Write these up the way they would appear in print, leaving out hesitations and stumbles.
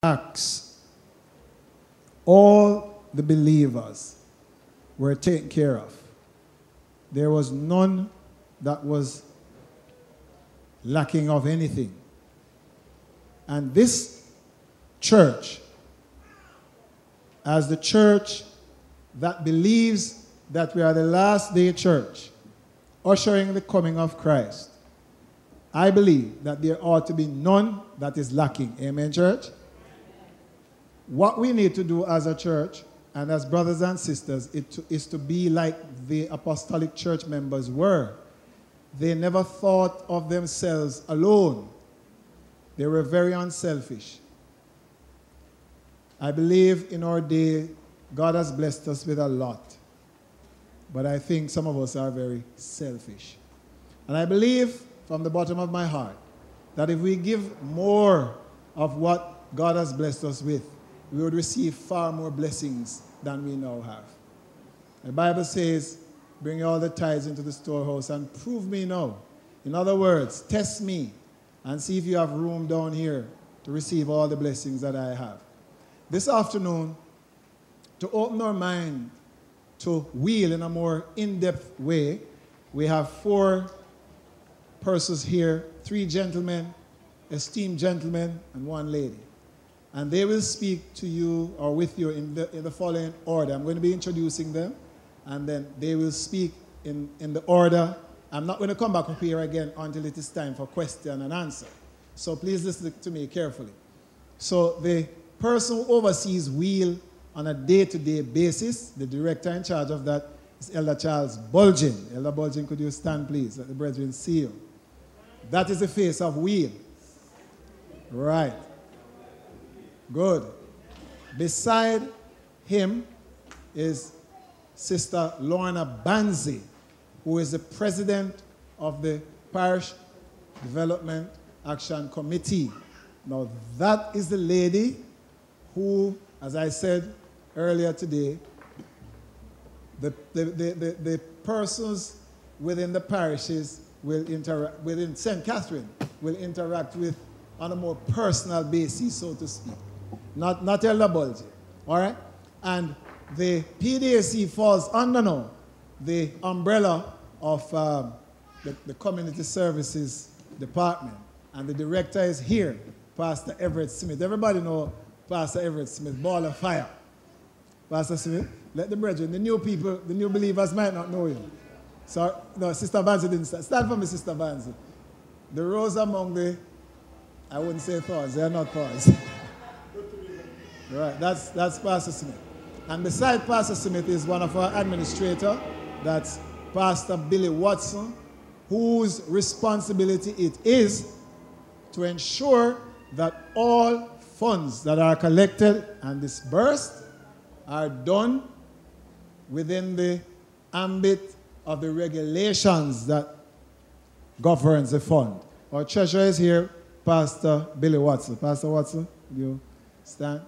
Acts, all the believers were taken care of. There was none that was lacking of anything. And this church, as the church that believes that we are the last day church, ushering the coming of Christ, I believe that there ought to be none that is lacking. Amen, church? What we need to do as a church and as brothers and sisters is to be like the apostolic church members were. They never thought of themselves alone. They were very unselfish. I believe in our day, God has blessed us with a lot. But I think some of us are very selfish. And I believe from the bottom of my heart that if we give more of what God has blessed us with, we would receive far more blessings than we now have. The Bible says, bring all the tithes into the storehouse and prove me now. In other words, test me and see if you have room down here to receive all the blessings that I have. This afternoon, to open our mind to W.E.E.L in a more in-depth way, we have 4 persons here, 3 gentlemen, esteemed gentlemen, and 1 lady. And they will speak to you or with you in the following order. I'm going to be introducing them, and then they will speak in the order. I'm not going to come back up here again until it is time for question and answer. So please listen to me carefully. So the person who oversees W.E.E.L on a day-to-day basis, the director in charge of that is Elder Charles Bulgin. Elder Bulgin, could you stand, please? Let the brethren see you. That is the face of W.E.E.L. Right. Good. Beside him is Sister Lorna Banzi, who is the president of the Parish Development Action Committee. Now, that is the lady who, as I said earlier today, the persons within the parishes will interact, within St. Catherine, will interact with on a more personal basis, so to speak. Not Elder Bulgy, all right? And the PDAC falls under now the umbrella of the Community Services Department. And the director is here, Pastor Everett Smith. Everybody know Pastor Everett Smith, ball of fire. Pastor Smith, let the brethren, the new people, the new believers might not know you. So, no, Sister Banzi didn't stand. Stand for me, Sister Banzi. The rose among the, I wouldn't say thorns, they are not thorns. Right, that's Pastor Smith. And beside Pastor Smith is one of our administrators, that's Pastor Billy Watson, whose responsibility it is to ensure that all funds that are collected and disbursed are done within the ambit of the regulations that governs the fund. Our treasurer is here, Pastor Billy Watson. Pastor Watson, you stand.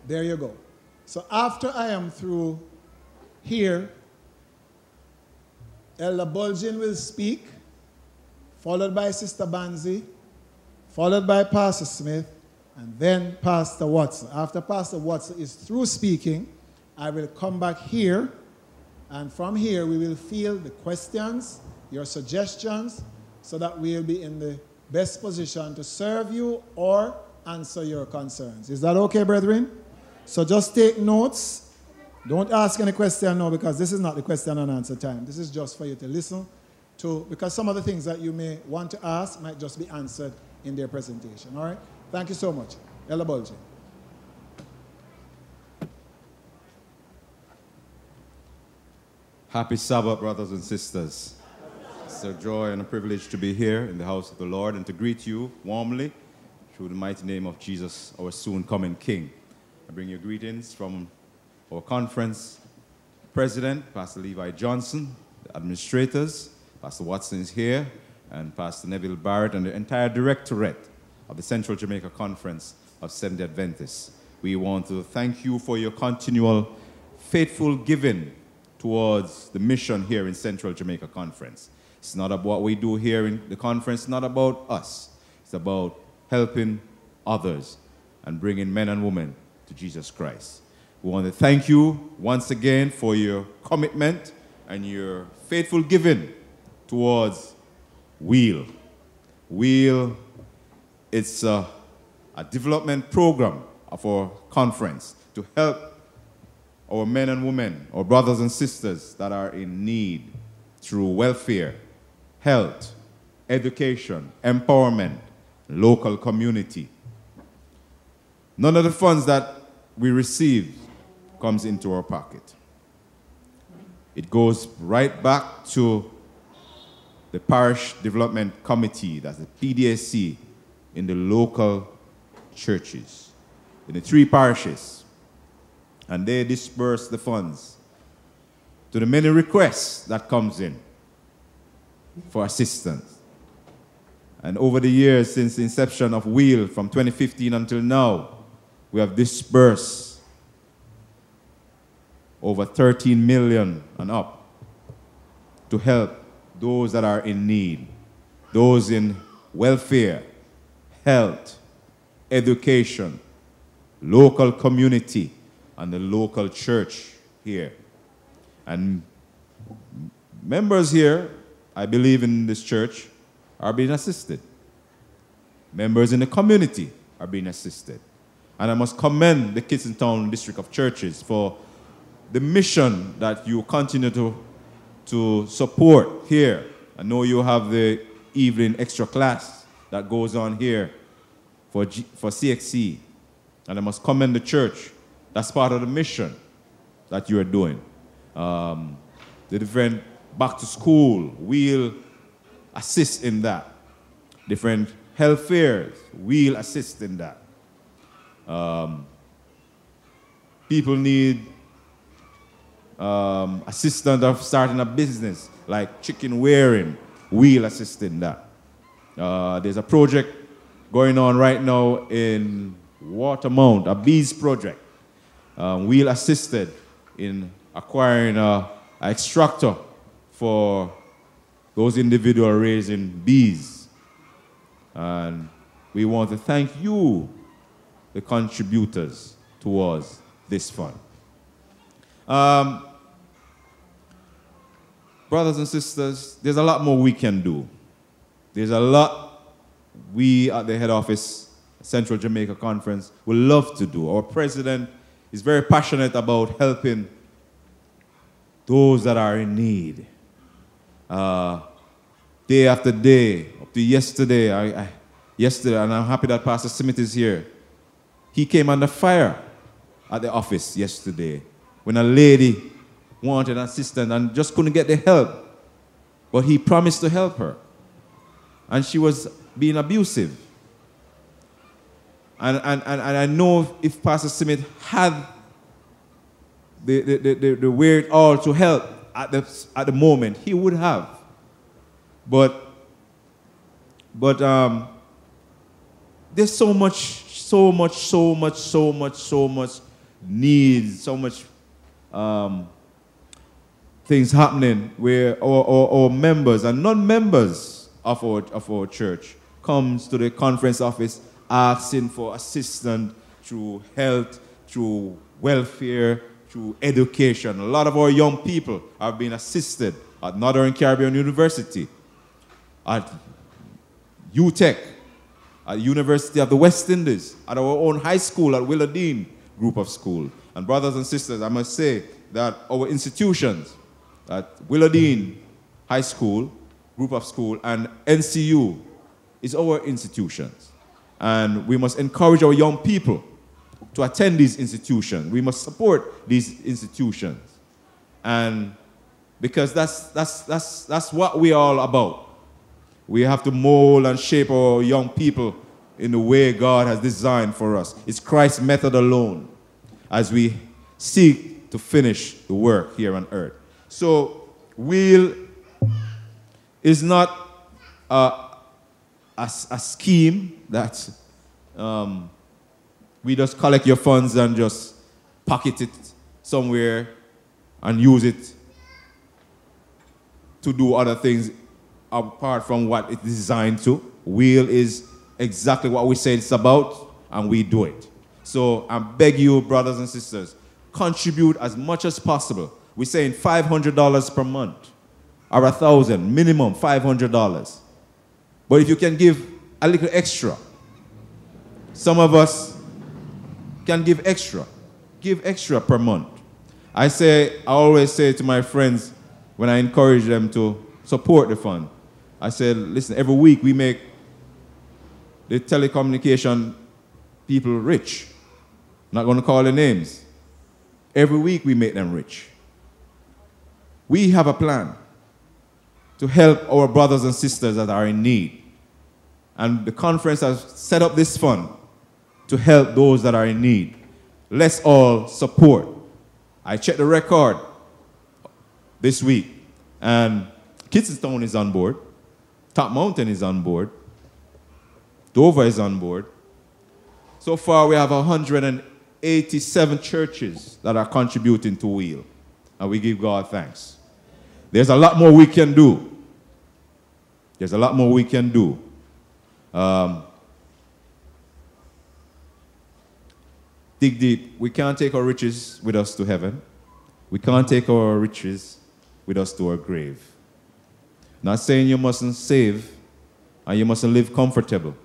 There you go. So after I am through here, Elder Bulgin will speak, followed by Sister Banzi, followed by Pastor Smith, and then Pastor Watson. After Pastor Watson is through speaking, I will come back here, and from here we will field the questions, your suggestions, so that we'll be in the best position to serve you or answer your concerns. Is that okay, brethren? So just take notes. Don't ask any question now, because this is not the question and answer time. This is just for you to listen to, because some of the things that you may want to ask might just be answered in their presentation. All right? Thank you so much. Elder Bulgin. Happy Sabbath, brothers and sisters. It's a joy and a privilege to be here in the house of the Lord and to greet you warmly through the mighty name of Jesus, our soon-coming King. I bring you greetings from our conference president, Pastor Levi Johnson, the administrators, Pastor Watson is here, and Pastor Neville Barrett, and the entire directorate of the Central Jamaica Conference of Seventh-day Adventists. We want to thank you for your continual faithful giving towards the mission here in Central Jamaica Conference. It's not about what we do here in the conference, not about us. It's about helping others. and bringing men and women to Jesus Christ. We want to thank you once again for your commitment and your faithful giving towards W.H.E.E.L. W.H.E.E.L, it's a development program of our conference to help our men and women, our brothers and sisters that are in need through welfare, health, education, empowerment, local community. None of the funds that we receive comes into our pocket. It goes right back to the Parish Development Committee, that's the PDAC, in the local churches, in the 3 parishes. And they disperse the funds to the many requests that comes in for assistance. And over the years, since the inception of W.H.E.E.L, from 2015 until now, we have dispersed over 13 million and up to help those that are in need, those in welfare, health, education, local community, and the local church here. And members here, I believe in this church, are being assisted. Members in the community are being assisted. And I must commend the Kitson District of Churches for the mission that you continue to support here. I know you have the evening extra class that goes on here for CXC. And I must commend the church. That's part of the mission that you are doing. The different back to school, we'll assist in that. Different health fairs, we'll assist in that. People need assistance of starting a business, like chicken wearing, we'll assist in that. There's a project going on right now in Watermount, a bees project. We'll assisted in acquiring an extractor for those individuals raising bees. And we want to thank you, the contributors, towards this fund. Brothers and sisters, there's a lot more we can do. There's a lot we at the head office, Central Jamaica Conference, would love to do. Our president is very passionate about helping those that are in need. Day after day, up to yesterday, and I'm happy that Pastor Smith is here. He came under fire at the office yesterday when a lady wanted an assistant and just couldn't get the help. But he promised to help her. And she was being abusive. And I know if Pastor Smith had the wherewithal to help at the moment, he would have. But there's so much needs, so much things happening where our members and non-members of our church comes to the conference office asking for assistance through health, through welfare, through education. A lot of our young people have been assisted at Northern Caribbean University, at UTech, at University of the West Indies, at our own high school, at W.H.E.E.L group of school. And brothers and sisters, I must say that our institutions, at W.H.E.E.L High School, group of school, and NCU is our institutions. And we must encourage our young people to attend these institutions. We must support these institutions. And because that's what we're all about. We have to mold and shape our young people in the way God has designed for us. It's Christ's method alone as we seek to finish the work here on earth. So, W.H.E.E.L is not a scheme that we just collect your funds and just pocket it somewhere and use it to do other things apart from what it's designed to. W.H.E.E.L is exactly what we say it's about, and we do it. So I beg you, brothers and sisters, contribute as much as possible. We're saying $500 per month, or $1,000, minimum $500. But if you can give a little extra, some of us can give extra. Give extra per month. I always say to my friends when I encourage them to support the fund, I said, listen, every week we make the telecommunication people rich. I'm not going to call their names. Every week we make them rich. We have a plan to help our brothers and sisters that are in need. And the conference has set up this fund to help those that are in need. Let's all support. I checked the record this week, and Kitsilstown is on board, Top Mountain is on board, Dover is on board. So far, we have 187 churches that are contributing to W.H.E.E.L, and we give God thanks. There's a lot more we can do. There's a lot more we can do. Dig deep. We can't take our riches with us to heaven. We can't take our riches with us to our grave. Not saying you mustn't save and you mustn't live comfortable,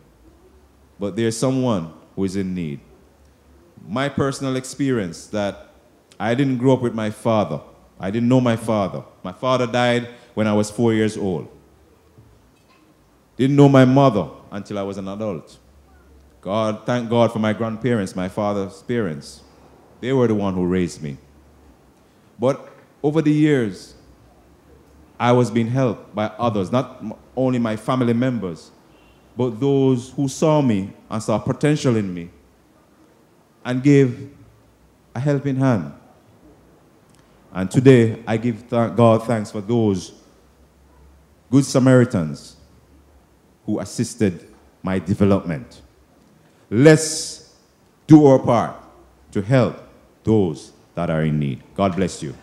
but there's someone who is in need. My personal experience that I didn't grow up with my father. I didn't know my father. My father died when I was 4 years old. Didn't know my mother until I was an adult. Thank God for my grandparents, my father's parents. They were the one who raised me. But over the years, I was being helped by others, not only my family members, but those who saw me and saw potential in me and gave a helping hand. And today, I give God thanks for those good Samaritans who assisted my development. Let's do our part to help those that are in need. God bless you.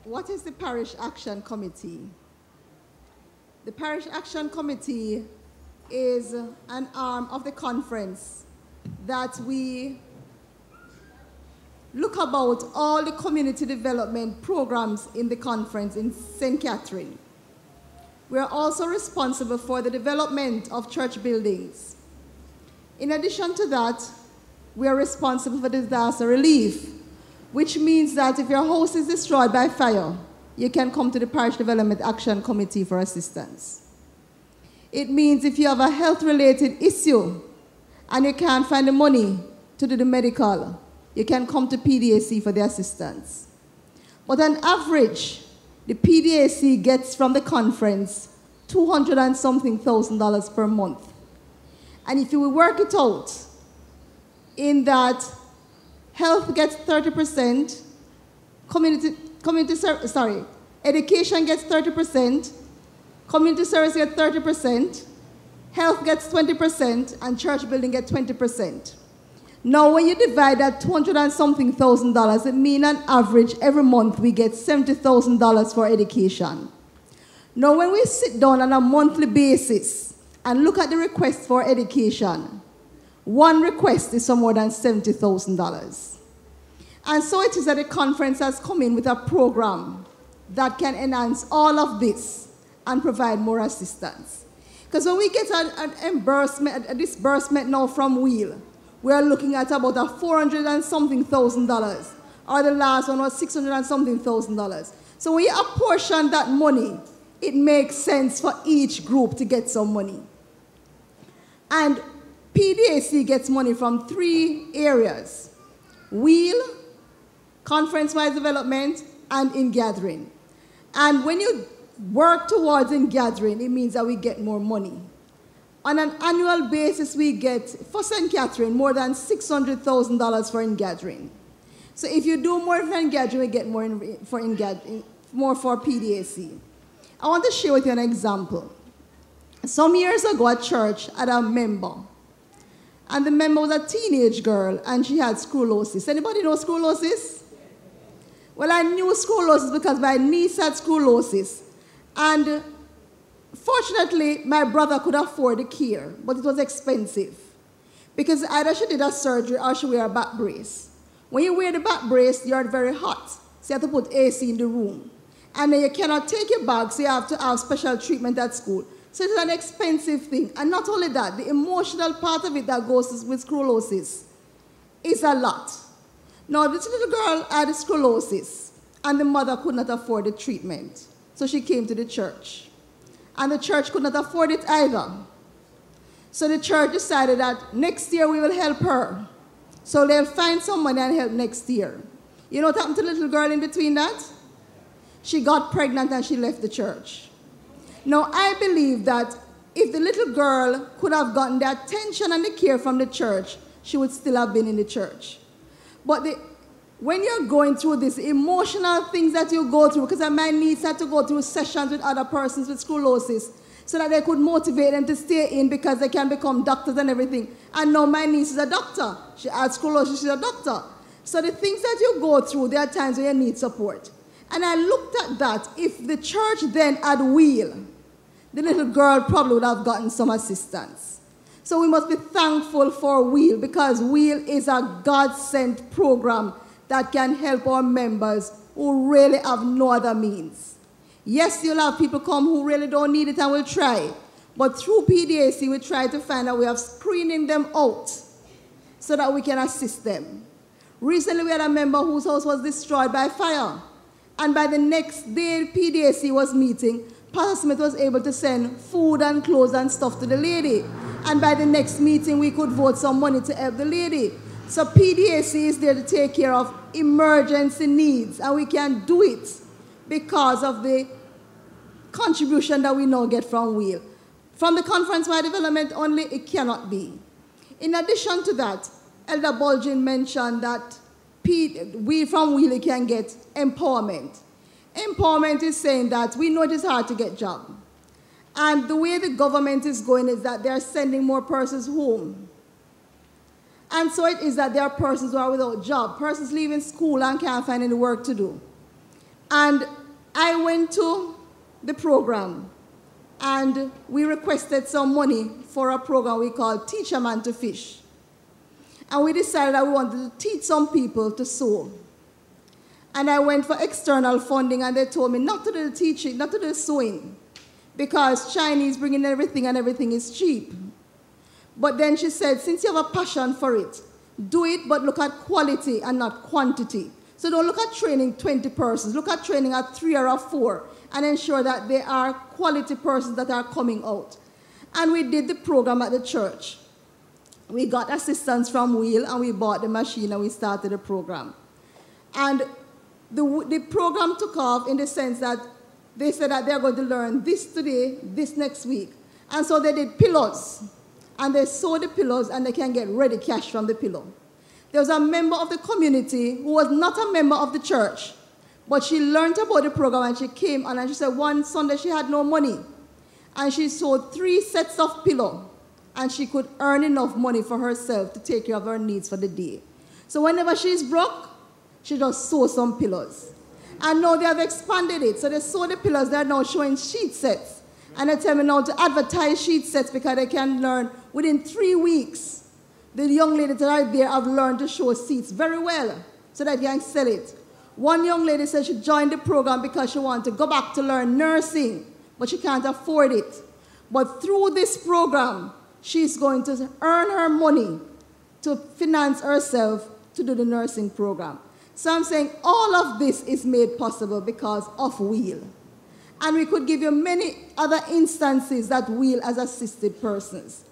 What is the Parish Action Committee? The Parish Action Committee is an arm of the conference that we look about all the community development programs in the conference in St. Catherine. We are also responsible for the development of church buildings. In addition to that, we are responsible for disaster relief, which means that if your house is destroyed by fire, you can come to the Parish Development Action Committee for assistance. It means if you have a health-related issue and you can't find the money to do the medical, you can come to PDAC for the assistance. But on average, the PDAC gets from the conference $200 and something thousand per month. And if you will work it out, in that health gets 30%, education gets 30%, community service gets 30%, health gets 20%, and church building gets 20%. Now, when you divide that $200 and something thousand, it means on average every month we get $70,000 for education. Now, when we sit down on a monthly basis and look at the request for education, one request is for more than $70,000. And so it is that the conference has come in with a program that can enhance all of this and provide more assistance. Because when we get a disbursement now from W.H.E.E.L, we are looking at about a $400 and something thousand, or the last one was $600 and something thousand. So when you apportion that money, it makes sense for each group to get some money. And PDAC gets money from 3 areas: W.H.E.E.L, conference-wide development, and in-gathering. And when you work towards in-gathering, it means that we get more money. On an annual basis, we get, for St. Catherine, more than $600,000 for in-gathering. So if you do more for in-gathering, we get more for PDAC. I want to share with you an example. Some years ago at church, I had a member. And the member was a teenage girl, and she had scoliosis. Anybody know scoliosis? Well, I knew scoliosis because my niece had scoliosis. And fortunately, my brother could afford the care, but it was expensive. Because either she did a surgery or she wear a back brace. When you wear the back brace, you're very hot. So you have to put AC in the room. And then you cannot take your bag, so you have to have special treatment at school. So it's an expensive thing. And not only that, the emotional part of it that goes with scoliosis is a lot. Now, this little girl had scoliosis, and the mother could not afford the treatment. So she came to the church. And the church could not afford it either. So the church decided that next year we will help her. So they'll find some money and help next year. You know what happened to the little girl in between that? She got pregnant and she left the church. Now, I believe that if the little girl could have gotten the attention and the care from the church, she would still have been in the church. But when you're going through these emotional things that you go through, because my niece had to go through sessions with other persons with scoliosis so that they could motivate them to stay in because they can become doctors and everything. And now my niece is a doctor. She had scoliosis, she's a doctor. So the things that you go through, there are times when you need support. And I looked at that. If the church then had W.H.E.E.L, the little girl probably would have gotten some assistance. So we must be thankful for W.H.E.E.L because W.H.E.E.L is a God-sent program that can help our members who really have no other means. Yes, you'll have people come who really don't need it and will try. But through PDAC, we try to find a way of screening them out so that we can assist them. Recently, we had a member whose house was destroyed by fire. And by the next day PDAC was meeting, Pastor Smith was able to send food and clothes and stuff to the lady. And by the next meeting, we could vote some money to help the lady. So PDAC is there to take care of emergency needs, and we can do it because of the contribution that we now get from W.H.E.E.L. From the conference-wide development only, it cannot be. In addition to that, Elder Bulgin mentioned that we from W.H.E.E.L can get empowerment. Empowerment is saying that we know it is hard to get jobs. And the way the government is going is that they are sending more persons home. And so it is that there are persons who are without job, persons leaving school and can't find any work to do. And I went to the program, and we requested some money for a program we call Teach a Man to Fish. And we decided that we wanted to teach some people to sew. And I went for external funding, and they told me not to do the teaching, not to do the sewing, because Chinese bring in everything and everything is cheap. But then she said, since you have a passion for it, do it, but look at quality and not quantity. So don't look at training 20 persons. Look at training at 3 or 4 and ensure that they are quality persons that are coming out. And we did the program at the church. We got assistance from W.H.E.E.L and we bought the machine and we started the program. And the program took off in the sense that they said that they're going to learn this today, this next week. And so they did pillows. And they sew the pillows and they can get ready cash from the pillow. There was a member of the community who was not a member of the church, but she learned about the program and she came on and she said one Sunday she had no money. And she sewed 3 sets of pillows and she could earn enough money for herself to take care of her needs for the day. So whenever she's broke, she just sew some pillows. And now they have expanded it. So they sew the pillows, they're now showing sheet sets. And they tell me now to advertise sheet sets because they can learn within 3 weeks. The young ladies that are there have learned to sew seats very well so that they can sell it. One young lady said she joined the program because she wanted to go back to learn nursing, but she can't afford it. But through this program, she's going to earn her money to finance herself to do the nursing program. So I'm saying all of this is made possible because of W.H.E.E.L. And we could give you many other instances that W.H.E.E.L has assisted persons.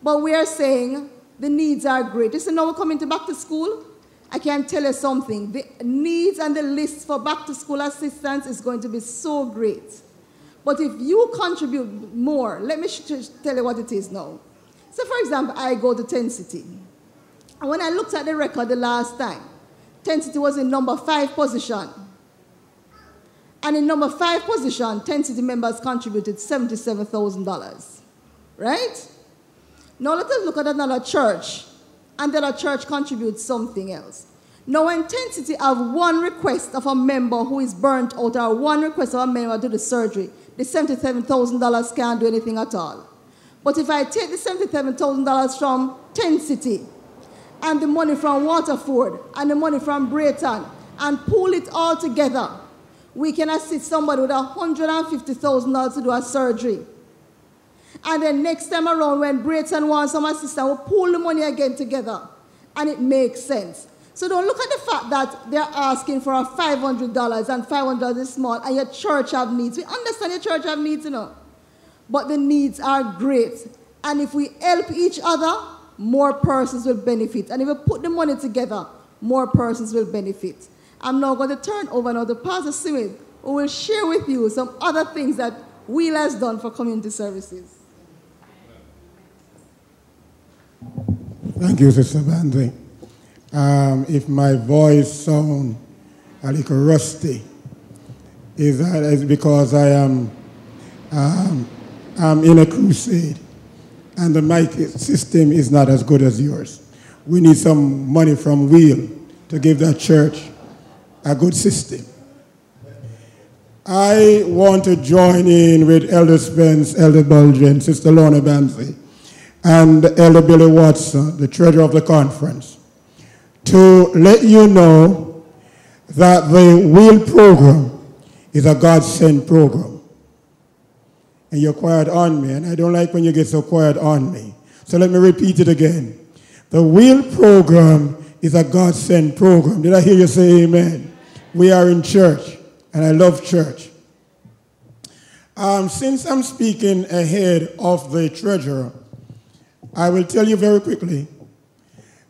But we are saying the needs are great. So now we're coming to back to school. I can tell you something. The needs and the list for back to school assistance is going to be so great. But if you contribute more, let me tell you what it is now. So for example, I go to 10 City. And when I looked at the record the last time, 10 City was in number 5 position. And in number 5 position, 10 City members contributed $77,000. Right? Now let us look at another church, and then a church contributes something else. Now, when 10 City have one request of a member who is burnt out or one request of a member to do the surgery, the $77,000 can't do anything at all. But if I take the $77,000 from 10 City and the money from Waterford and the money from Brayton and pool it all together, we can assist somebody with $150,000 to do a surgery. And then next time around, when Brayton wants some assistance, we'll pool the money again together. And it makes sense. So don't look at the fact that they're asking for a $500 and $500 is small and your church have needs. We understand your church have needs, you know. But the needs are great. And if we help each other, more persons will benefit. And if we put the money together, more persons will benefit. I'm now going to turn over now to Pastor Smith, who will share with you some other things that W.H.E.E.L has done for community services. Thank you, Sister Bandy. If my voice sounds a little rusty, is because I am in a crusade, and the mic system is not as good as yours. We need some money from W.H.E.E.L to give that church a good system. I want to join in with Elder Spence, Elder Bulgen, Sister Lorna Banzi, and Elder Billy Watson, the treasurer of the conference, to let you know that the W.H.E.E.L program is a God-sent program. And you're quiet on me, and I don't like when you get so quiet on me. So let me repeat it again. The W.H.E.E.L program is a God-sent program. Did I hear you say amen? We are in church, and I love church. Since I'm speaking ahead of the treasurer, I will tell you very quickly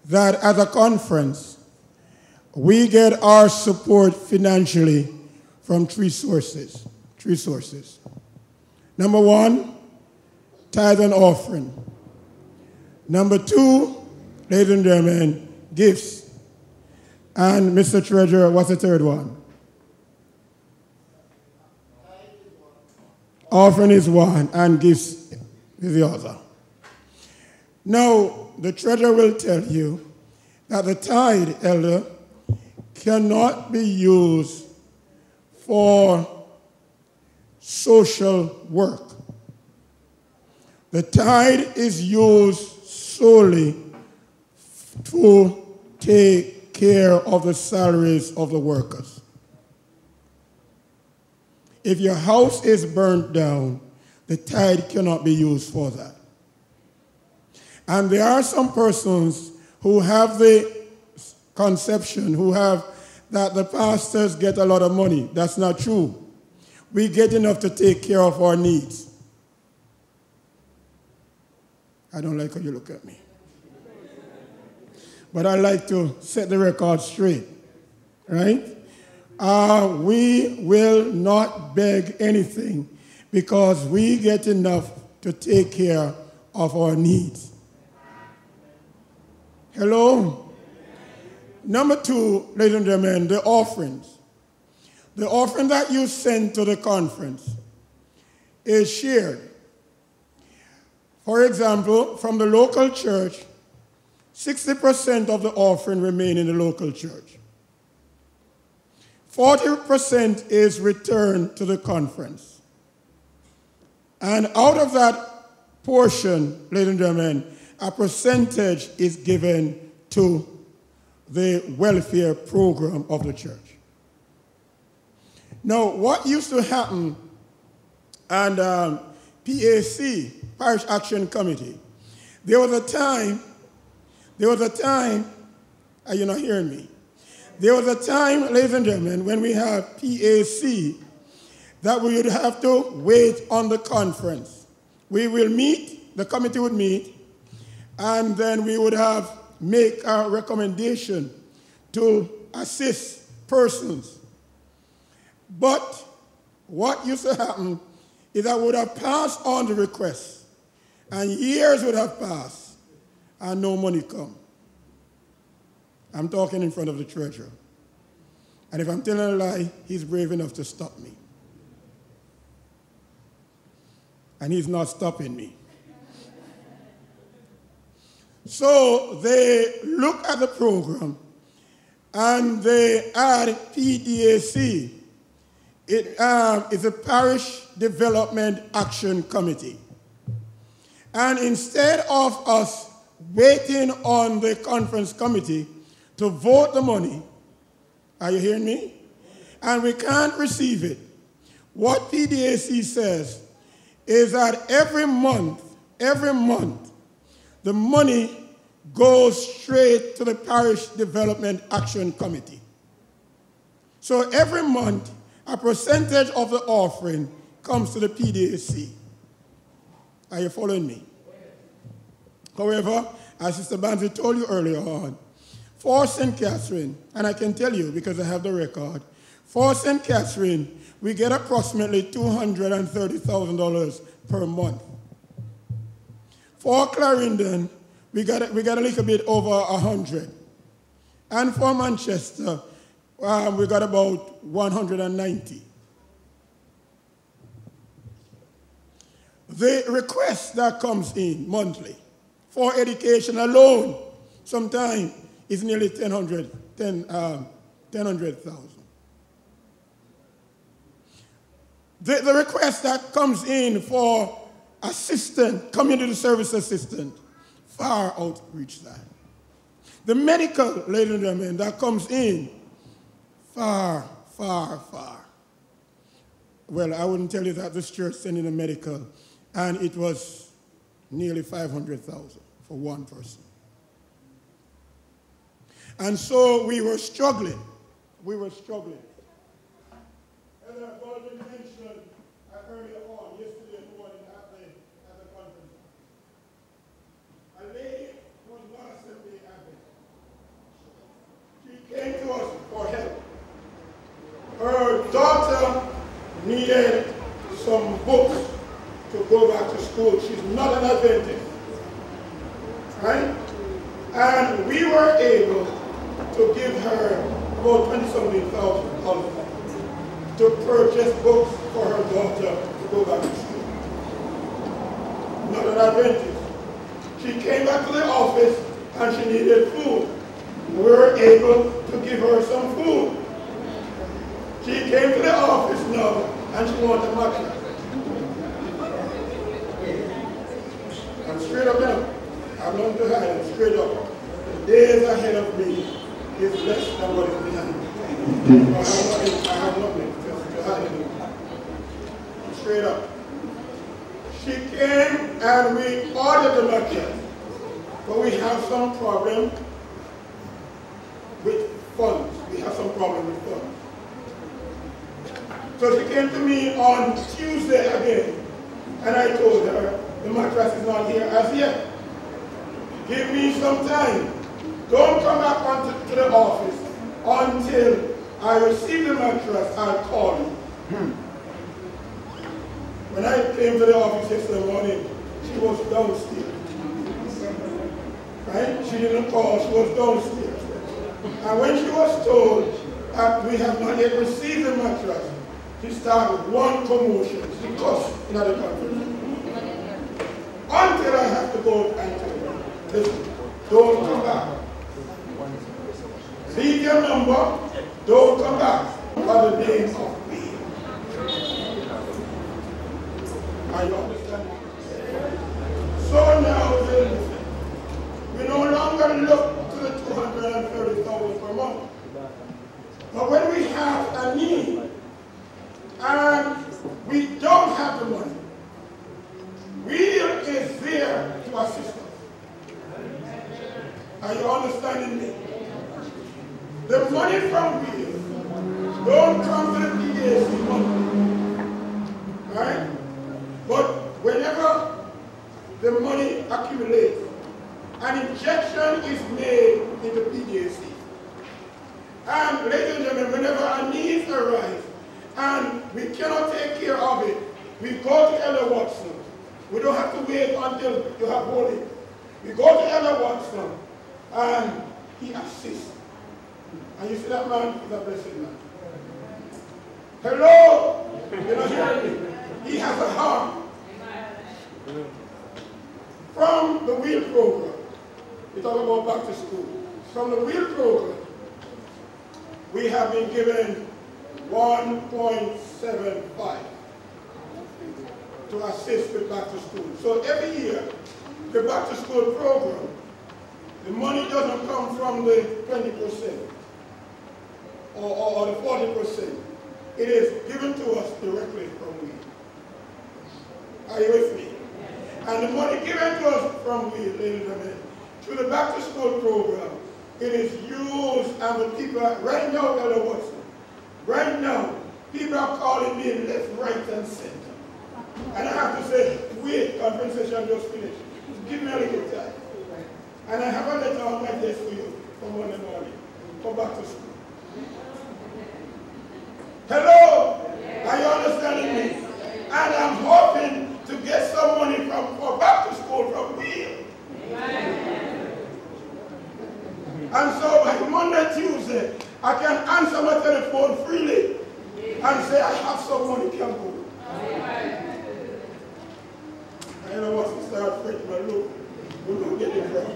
that as a conference, we get our support financially from three sources. Number one, tithe and offering. Number two, ladies and gentlemen, gifts. And Mr. Treasurer, what's the third one? Offering is one, and gifts is the other. Now, the treasurer will tell you that the tithe, Elder, cannot be used for social work. The tithe is used solely to take care of the salaries of the workers. If your house is burnt down, the tithe cannot be used for that. And there are some persons who have the conception, who have that the pastors get a lot of money. That's not true. We get enough to take care of our needs. I don't like how you look at me. But I like to set the record straight, right? We will not beg anything because we get enough to take care of our needs. Hello? Number two, ladies and gentlemen, the offerings. The offering that you send to the conference is shared. For example, from the local church, 60% of the offering remain in the local church. 40% is returned to the conference. And out of that portion, ladies and gentlemen, a percentage is given to the welfare program of the church. Now, what used to happen, and PAC, Parish Action Committee, there was a time, are you not hearing me? There was a time, ladies and gentlemen, when we have PAC, that we would have to wait on the conference. We will meet, the committee would meet, and then we would make a recommendation to assist persons. But what used to happen is I would have passed on the request, and years would have passed, and no money come. I'm talking in front of the treasurer. And if I'm telling a lie, he's brave enough to stop me. And he's not stopping me. So they look at the program, and they add PDAC. It is a Parish Development Action Committee. And instead of us waiting on the conference committee to vote the money, are you hearing me? And we can't receive it. What PDAC says is that every month, the money goes straight to the Parish Development Action Committee. So every month, a percentage of the offering comes to the PDAC. Are you following me? However, as Sister Banzi told you earlier on, for St. Catherine, and I can tell you because I have the record, for St. Catherine, we get approximately $230,000 per month. For Clarendon, we got a little bit over 100. And for Manchester, we got about 190. The request that comes in monthly for education alone sometimes is nearly 10,000. The request that comes in for assistant, community service assistant, far outreach that. The medical, ladies and gentlemen, that comes in, far. Well, I wouldn't tell you that this church sent in a medical, and it was nearly 500,000 for one person. And so we were struggling. As I've already mentioned earlier on, yesterday morning at the conference, a lady who was not a Seventh-day Adventist, she came to us for help. Her daughter needed some books to go back to school. She's not an Adventist, right? And we were able to give her about $20-something thousand to purchase books for her daughter to go back to school. Not an Adventist. She came back to the office and she needed food. We were able to give her some food. She came to the office now and she wanted a mattress. I'm straight up now. I'm not behind, I'm straight up. The days ahead of me is less than what is behind me. I have nothing to hide. I'm straight up. She came and we ordered the mattress, but we have some problem with funds. So she came to me on Tuesday again, and I told her the mattress is not here as yet. Give me some time. Don't come back to the office until I receive the mattress. I'll call you. When I came to the office yesterday morning, she was downstairs. Right? She didn't call, she was downstairs. And when she was told that we have not yet received the mattress, she started one commotion. She cussed in the conference. Until I have to go and tell her, listen, don't come back. Leave your number, don't come back by the name of W.H.E.E.L. Are you understanding? So now, we no longer look to the $230,000 per month. But when we have a need and we don't have the money, W.H.E.E.L is there to assist us. Are you understanding me? The money from W.H.E.E.L don't come to the PDAC money. Right? But whenever the money accumulates, an injection is made into PDAC. And ladies and gentlemen, whenever a need arises and we cannot take care of it, we go to Elder Watson. We don't have to wait until you have voted. We go to Elder Watson and he assists. And you see that man is a blessed man. Hello? You're not hearing me? He has a heart. From the W.H.E.E.L program, we talk about back to school. From the W.H.E.E.L program, we have been given 1.75 to assist with back to school. So every year, the back to school program, the money doesn't come from the 20% or the 40%. It is given to us directly from W.E.E.L. Are you with me? And the money given to us from W.E.E.L, ladies and gentlemen, through the back to school program, it is used, and the people, right now, Elder Watson, right now, people are calling me left, right, and center. And I have to say, wait, conference session just finished. Just give me a little time. And I have a letter on my desk for you from Monday morning. Come back to school. Hello? Are you understanding me? And I'm hoping to get some money for back to school from W.E.E.L. And so by Monday, Tuesday, I can answer my telephone freely and say, I have some money, can go. I know what to start freaking, but look, we don't get it wrong.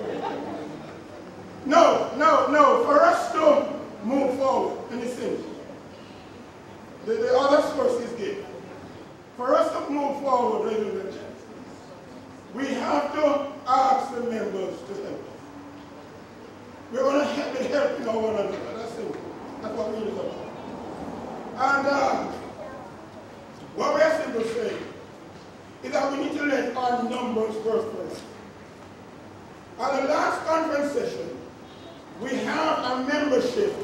No. For us to move forward, and listen, the other source is given. For us to move forward, ladies and gentlemen, we have to ask the members to help us. We're going to be helping one another. That's it. That's what we do. And what we are simply saying is that we need to let our numbers work for us. At the last conference session, we have a membership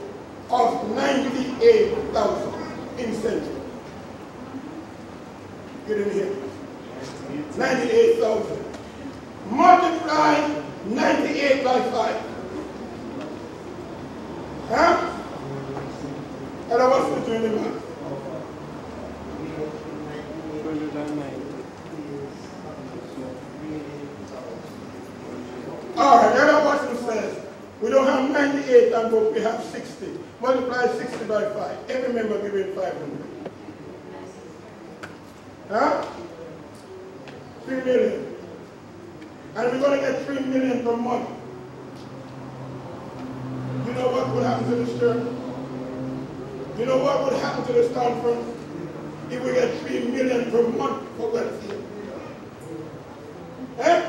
of 98,000 in Central. You didn't hear me? 98,000. Multiply 98 by 5. Huh? And I was doing the math. All right, the other person says, we don't have 98 and we have 60. Multiply 60 by 5. Every member giving 500. Huh? 3 million. And we're going to get 3 million per month. You know what would happen to this church? You know what would happen to this conference if we get 3 million per month for welfare? Eh?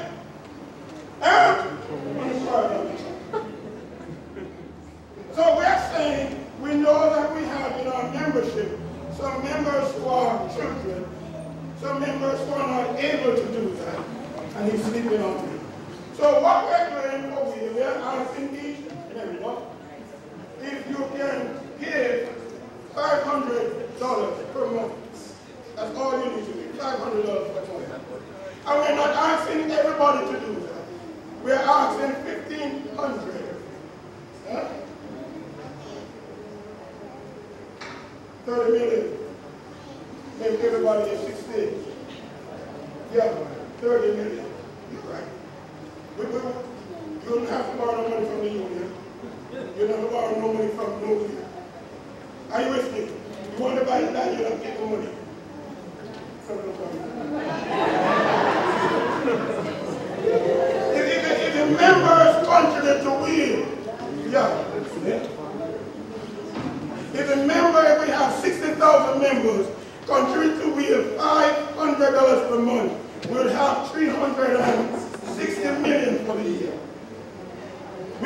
So we're saying we know that we have in our membership some members who are children, some members who are not able to do that, and he's sleeping on me. So what we're doing for we are asking each and everyone if you can give $500 per month. That's all you need to do, $500 per month. And we're not asking everybody to do that. We're asking 1,500. Huh? 30 million. Maybe everybody is 16. Yeah, 30 million. You're right. You don't have to borrow money from the union. You don't have to borrow no money from nobody. Are you with me? You want to buy the land, you don't get the money. If the members contribute to W.E.E.L, yeah. If we have 60,000 members contribute to W.E.E.L $500 per month, we'll have 360 million for the year.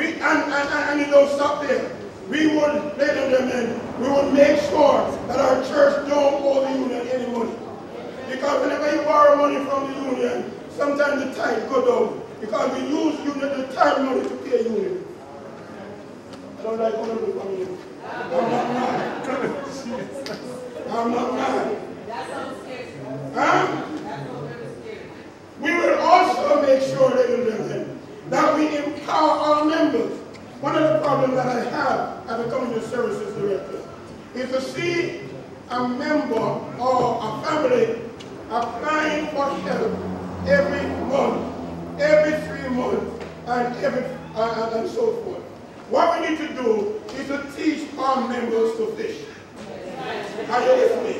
And it don't stop there. We would, ladies and gentlemen, we would make sure that our church don't owe the union any money. Because whenever you borrow money from the union, sometimes the tithe go down. Because we use the tithe money to pay union. I don't like one of the money. I'm not mad. I'm not mad. That sounds scary. Huh? We will also make sure, ladies and gentlemen, that we empower our members. One of the problems that I have as a community services director is to see a member or a family applying for help every month, every 3 months, and so forth. What we need to do is to teach our members to fish. Are you with me?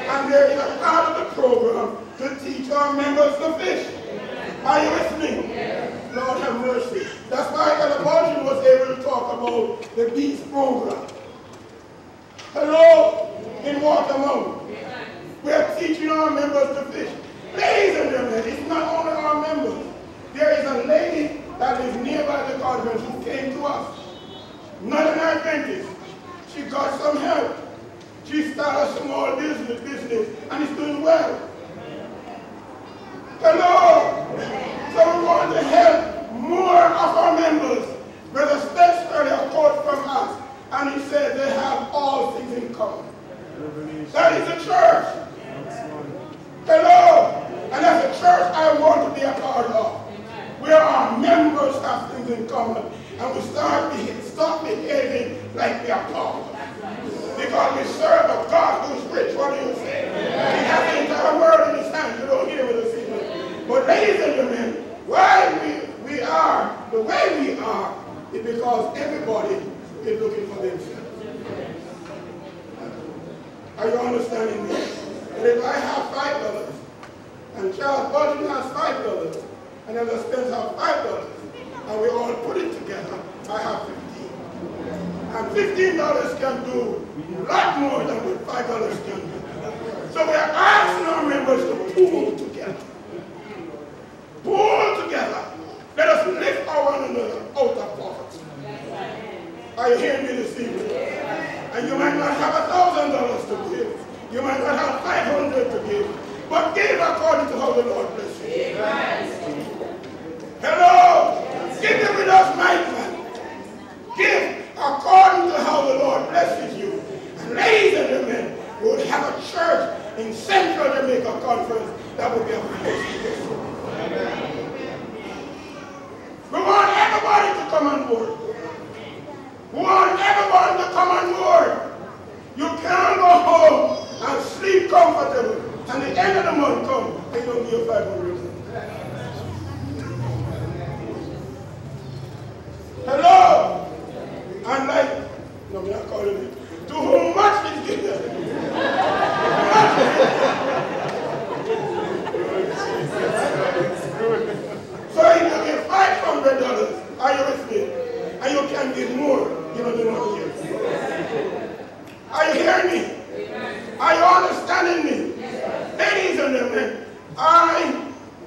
And there is a part of the program to teach our members to fish. Are you with me? Lord have mercy. That's why Elder Baldwin was able to talk about the beach program. Hello? In Watermount. We are teaching our members to fish. Ladies and gentlemen, it's not only our members. There is a lady that lives nearby the conference who came to us. Not an Adventist. She got some help. She started a small business and is doing well. Hello? So we want to help more of our members. Brother Spence earlier quote from us, and he said they have all things in common. That is the church. Hello? And as a church, I want to be a part of. Where our members have things in common, and we stop behaving like we are poor. Because we serve a God who is rich. What do you say? He has the entire world in his hands. You don't hear me this evening. But ladies and gentlemen, why we are the way we are is because everybody is looking for themselves. Are you understanding me? And if I have $5, and Charles Bolton has $5, and then Spence have $5, and we all put it together, I have 15. And $15 can do a lot more than what $5 can do. So we are asking our members to pool together. Pool together. Let us lift one another out of poverty. Are you hearing me this evening? And you might not have $1,000 to give. You might not have $500 to give. But give according to how the Lord bless you. Hello? Give it with us, might man. Give according to how the Lord blesses you. And ladies and gentlemen, we would have a church in Central Jamaica Conference that would be a place. We want everybody to come on board. We want everyone to come on board. You can't go home and sleep comfortable, and the end of the month comes, they don't give you 500. Hello? And like, no, I'm not calling it. To whom much is given. So if you give $500, are you with me? And you can give more, you know, than what you give. Are you hearing me? Are you understanding me? Ladies and gentlemen, I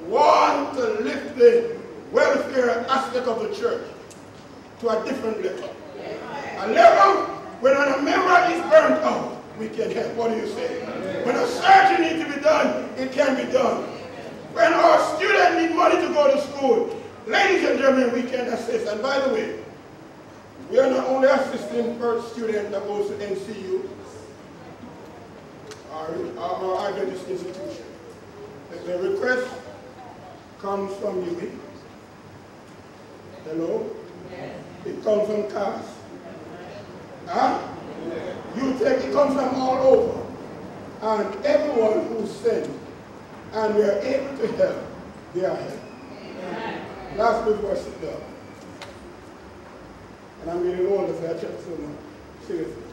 want to lift the welfare aspect of the church to a different level. A level when a member is burnt out, we can help. What do you say? When a surgery needs to be done, it can be done. When our students need money to go to school, ladies and gentlemen, we can assist. And by the way, we are not only assisting per student that goes to NCU, our Adventist institution. The request comes from U.E. Hello? Yes. It comes from CAS. Huh? It comes from all over. And everyone who sent, and we are able to help, they are helped. Last before I sit down. And I'm getting older, so I check so much. Seriously.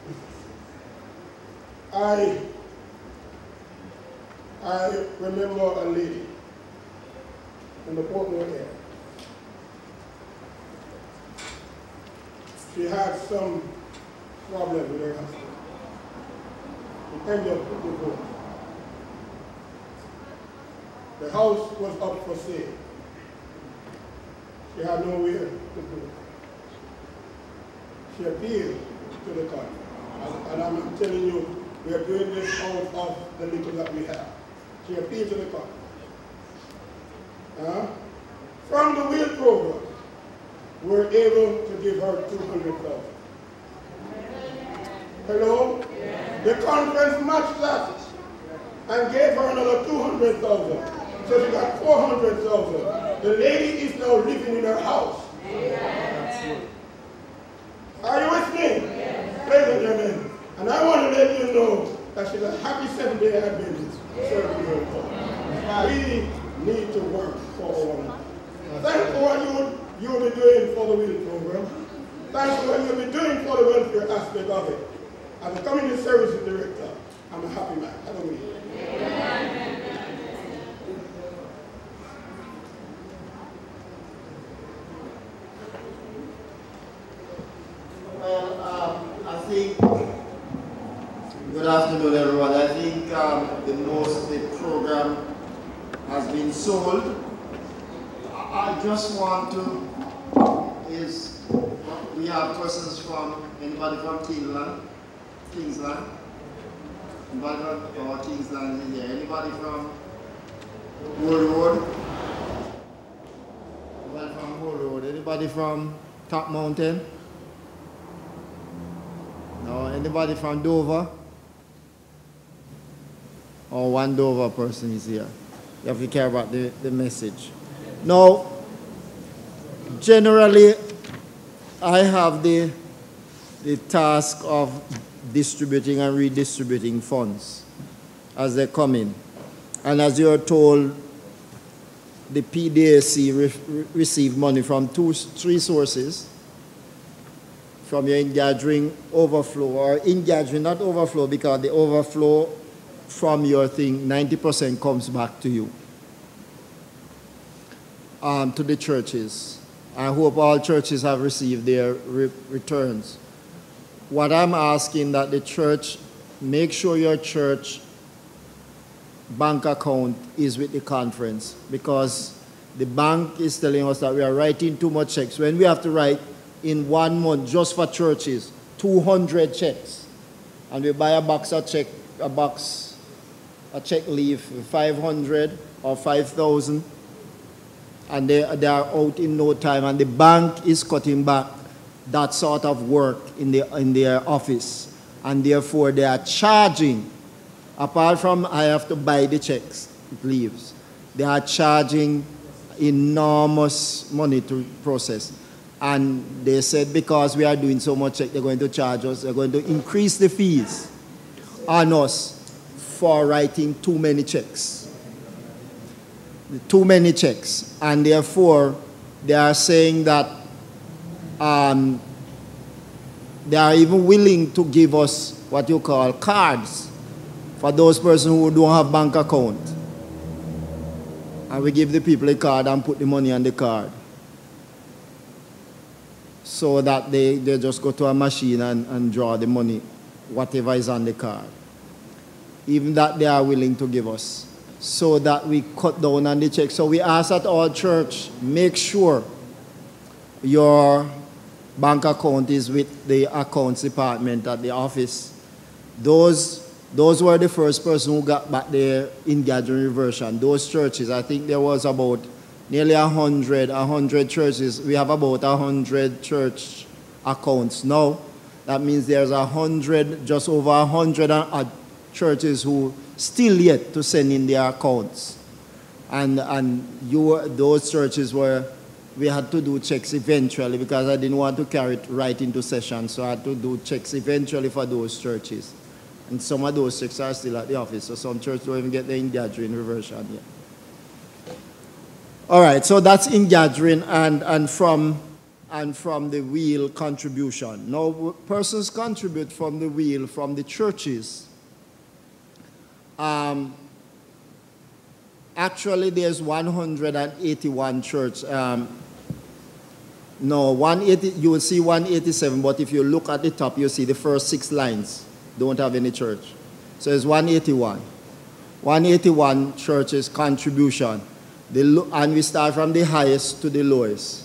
I remember a lady in the Portland area. She had some problem with her husband. It ended up divorce. The house was up for sale. She had nowhere to go. She appealed to the court. And I'm telling you, we are doing this out of the little that we have. She appealed to the court. From the W.H.E.E.L program, we were able to give her $200,000. Hello? Yeah. The conference matched that and gave her another $200,000. So she got $400,000. The lady is now living in her house. Yeah. Are you with me? Yeah. Ladies and gentlemen, and I want to let you know that she's a happy 7-day Adventist. We need to work for one another. Thank you for what you will be doing for the W.H.E.E.L program. Thank you for what you'll be doing for the welfare aspect of it. As a community services director, I'm a happy man. Have a good evening. Well, I think, I think the program has been sold. I just want to, we have persons from, anybody from Kingsland? Anybody from Kingsland is here? Anybody from Wool Road? Anybody from Wool Road? Anybody from Top Mountain? No, anybody from Dover? Or one Dover person is here. You have to care about the message. Now, generally, I have the task of distributing and redistributing funds as they come in. And as you're told, the PDAC receive money from three sources. From your in-gathering overflow, or in-gathering, not overflow, because the overflow from your thing, 90% comes back to you, to the churches. I hope all churches have received their returns. What I'm asking that the church, make sure your church bank account is with the conference, because the bank is telling us that we are writing too much checks. When we have to write in 1 month just for churches, 200 checks, and we buy a check leaf, 500 or 5,000, and they are out in no time, and the bank is cutting back that sort of work in their office, and therefore they are charging, apart from I have to buy the checks, it leaves, they are charging enormous money to process. And they said because we are doing so much check, they're going to charge us, they're going to increase the fees on us for writing too many checks. Too many checks. And therefore, they are saying that they are even willing to give us what you call cards for those persons who don't have bank account. And we give the people a card and put the money on the card, so that they just go to a machine and draw the money, whatever is on the card. Even that they are willing to give us, so that we cut down on the check. So we ask at our church, make sure your bank account is with the accounts department at the office. Those were the first person who got back their in-gathering reversion. Those churches, I think there was about nearly 100 churches. We have about 100 church accounts now. That means there's just over 100 churches who still yet to send in their accounts. And those churches we had to do checks eventually, because I didn't want to carry it right into session, so I had to do checks eventually for those churches. And some of those checks are still at the office, so some churches don't even get their in-gathering reversion yet. All right, so that's in-gathering and from the W.H.E.E.L contribution. Now, persons contribute from the W.H.E.E.L from the churches. Actually, there's 181 churches. No, 180. You will see 187, but if you look at the top, you'll see the first 6 lines don't have any church. So it's 181. 181 churches contribution. And we start from the highest to the lowest.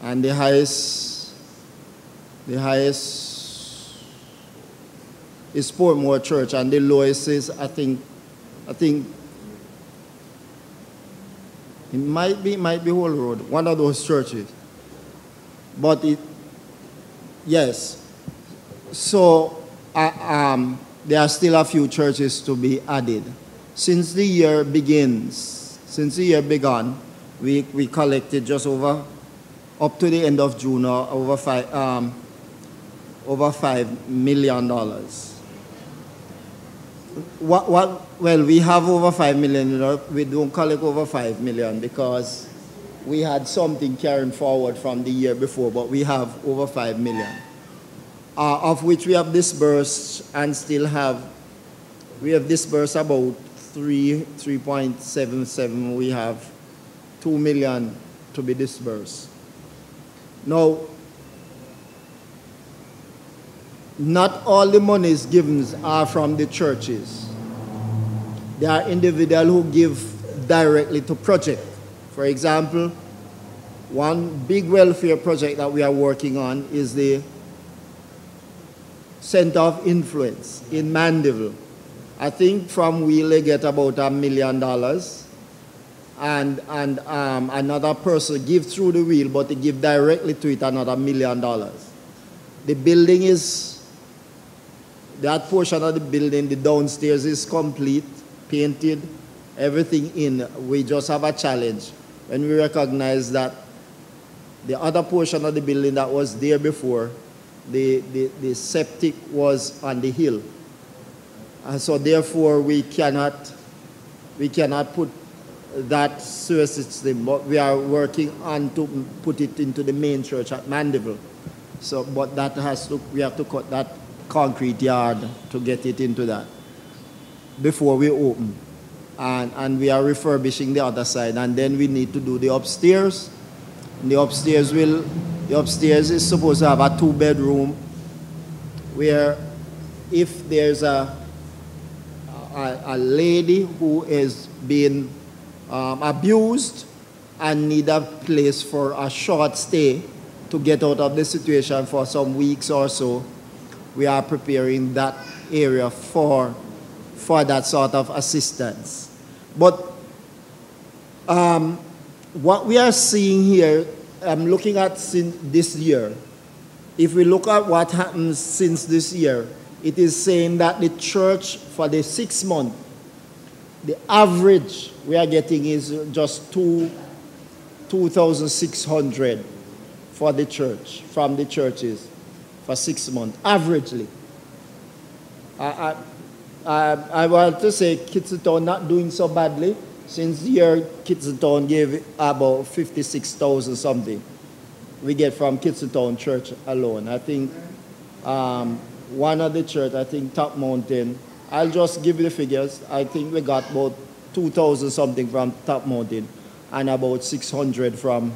And the highest is Portmore Church, and the lowest is, I think it might be Whole Road, one of those churches. But yes. So there are still a few churches to be added. Since the year began, we collected just over, up to the end of June, over $5 million. Well, we have over 5 million. We don't collect over 5 million because we had something carrying forward from the year before, but we have over 5 million, of which we have disbursed and still have. We have disbursed about 3.77. We have 2 million to be disbursed. Now, not all the monies given are from the churches. There are individuals who give directly to project. For example, one big welfare project that we are working on is the Center of Influence in Mandeville. I think from W.H.E.E.L they get about $1 million, and another person gives through the W.H.E.E.L, but they give directly to it another $1 million. The building is, that portion of the building, the downstairs is complete, painted, everything in. We just have a challenge when we recognize that the other portion of the building that was there before, the septic was on the hill. And so therefore we cannot put that sewer system, but we are working on to put it into the main church at Mandeville. So, but that we have to cut that concrete yard to get it into that before we open. And we are refurbishing the other side, and then we need to do the upstairs. And the upstairs is supposed to have a 2-bedroom where if there's a lady who is being abused and need a place for a short stay to get out of the situation for some weeks or so, we are preparing that area for that sort of assistance. But what we are seeing here, I'm looking at since this year. If we look at what happens since this year, it is saying that the church for the 6 months, the average we are getting is just 2,600 for the church, from the churches for 6 months, averagely. I want to say Kitsiltown not doing so badly. Since the year Kitsiltown gave about 56,000 something. We get from Kitsiltown Church alone. I think one of the church, I think Top Mountain, I'll just give you the figures. I think we got about 2,000 something from Top Mountain and about 600 from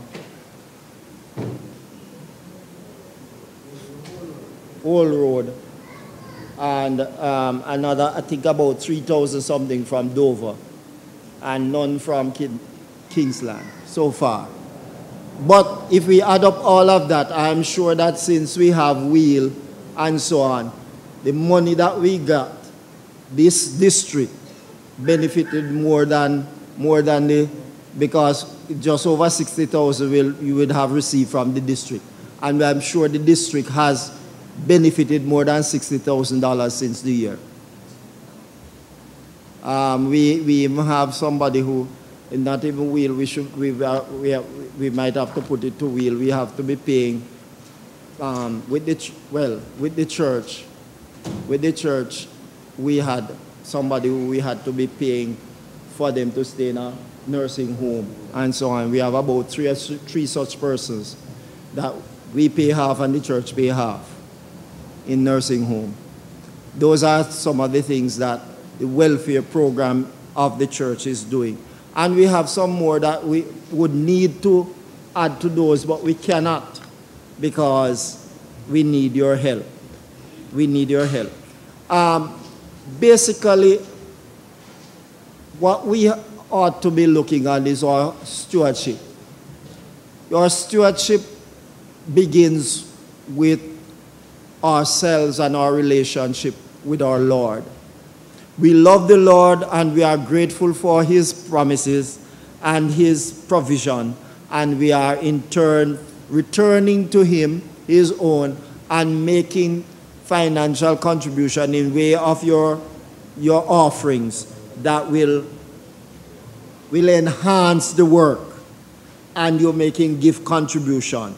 Old Road. And another, I think about 3,000 something from Dover. And none from Kingsland so far. But if we add up all of that, I'm sure that since we have W.H.E.E.L and so on, the money that we got, this district benefited more than the, because just over 60,000 you would have received from the district. And I'm sure the district has benefited more than $60,000 since the year. We even have somebody who, not even W.H.E.E.L, we might have to put it to W.H.E.E.L. We have to be paying with the church. With the church, we had somebody who we had to be paying for them to stay in a nursing home and so on. We have about three such persons that we pay half and the church pay half in nursing home. Those are some of the things that the welfare program of the church is doing. And we have some more that we would need to add to those, but we cannot because we need your help. We need your help. Basically, what we ought to be looking at is our stewardship. Your stewardship begins with ourselves and our relationship with our Lord. We love the Lord and we are grateful for His promises and His provision, and we are in turn returning to Him His own and making financial contribution in way of your offerings that will enhance the work, and you're making gift contribution.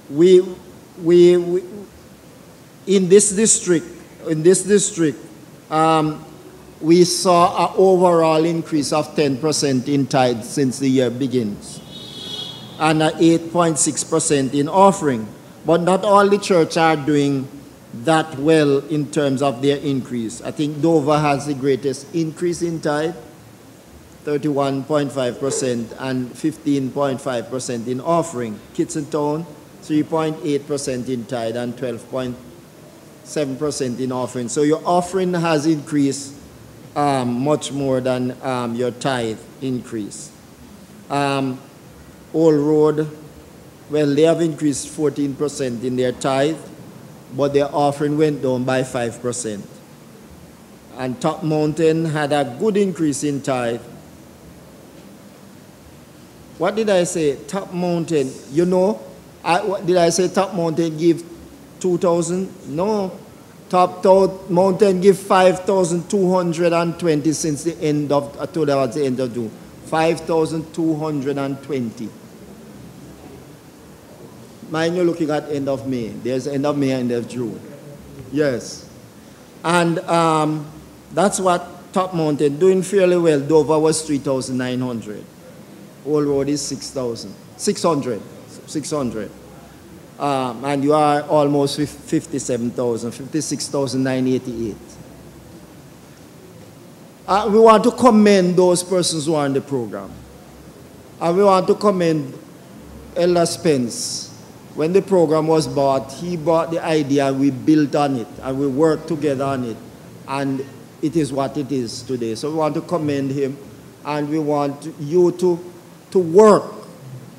We in this district, we saw an overall increase of 10% in tithes since the year begins, and 8.6% in offering. But not all the church are doing that well in terms of their increase. I think Dover has the greatest increase in tithe, 31.5%, and 15.5% in offering. Kitsiltown, 3.8% in tithe and 12.7% in offering. So your offering has increased much more than your tithe increase. Old Road, well, they have increased 14% in their tithe, but their offering went down by 5%. And Top Mountain had a good increase in tithe. What did I say? Top Mountain, you know, did I say Top Mountain give 2,000? No. Top Mountain give 5,220 since the end of, towards the end of June. 5,220. Mind you're looking at end of May. There's end of May and end of June. Yes. And that's what Top Mountain doing fairly well. Dover was 3,900. Old Road is 600. And you are almost 57,000, 56,988. We want to commend those persons who are in the program. And we want to commend Elder Spence. When the program was bought, he brought the idea, we built on it, and we worked together on it. And it is what it is today. So we want to commend him, and we want you to work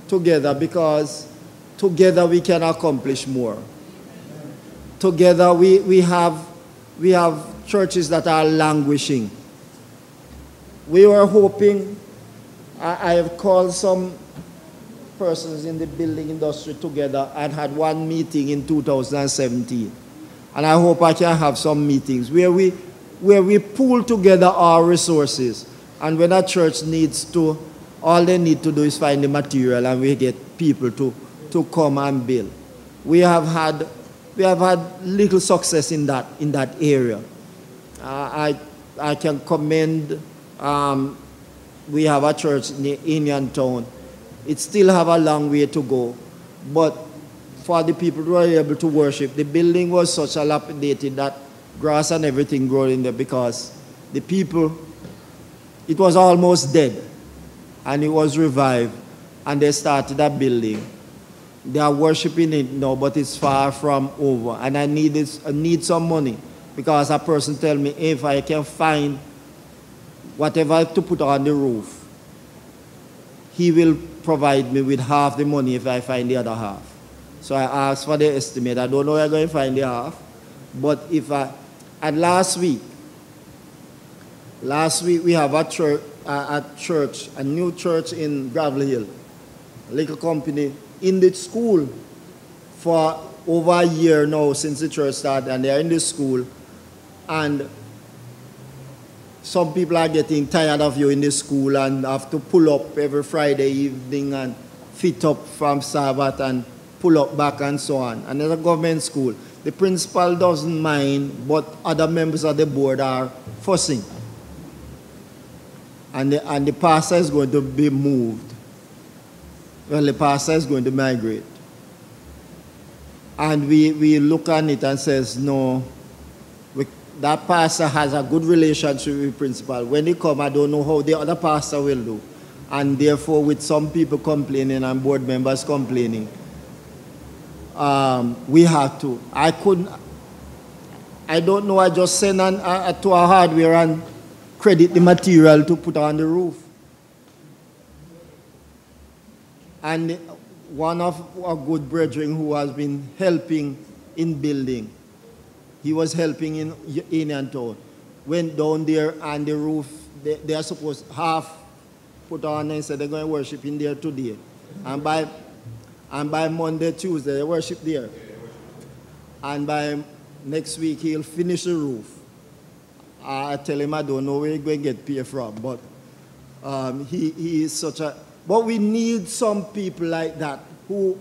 together, because together we can accomplish more. Together we have churches that are languishing. We were hoping, I have called some persons in the building industry together and had one meeting in 2017. And I hope I can have some meetings where we pool together our resources. And when a church needs to, all they need to do is find the material, and we get people to come and build. We have had little success in that area. I can commend. We have a church in Indian Town. It still have a long way to go, but for the people who are able to worship, the building was such a dilapidated that grass and everything growing in there, because the people, it was almost dead, and it was revived, and they started a building. They are worshiping it now, but it's far from over, and I need some money, because a person tell me, if I can find whatever to put on the roof, he will provide me with half the money if I find the other half. So I asked for the estimate. I don't know where I'm going to find the half, but and last week we have a new church in Gravel Hill, a little company in the school for over a year now since the church started, and they're in the school, and some people are getting tired of you in the school and have to pull up every Friday evening and fit up from Sabbath and pull up back and so on. And it's a government school. The principal doesn't mind, but other members of the board are fussing. And the pastor is going to be moved. Well, the pastor is going to migrate. And we look at it and says, no, that pastor has a good relationship with the principal. When they come, I don't know how the other pastor will do. And therefore, with some people complaining and board members complaining, we have to. I don't know, I just send to our hardware and credit the material to put on the roof. And one of our good brethren who has been helping in building, he was helping in Indian Town, went down there, and the roof, they are supposed half put on, and said they're going to worship in there today. And by Monday, Tuesday, they worship there. And by next week, he'll finish the roof. I tell him I don't know where he's going to get paid from, but he is such a... But we need some people like that who,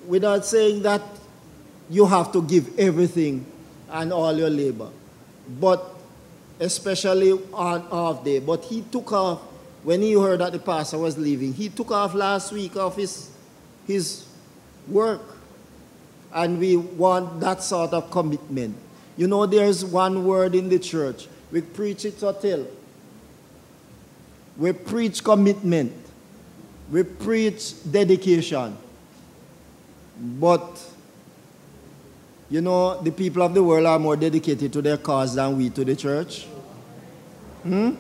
without saying that you have to give everything and all your labor, but especially on off day. But he took off, when he heard that the pastor was leaving, he took off last week of his work. And we want that sort of commitment. You know, there's one word in the church. We preach it or tell. We preach commitment. We preach dedication. But, you know, the people of the world are more dedicated to their cause than we to the church. When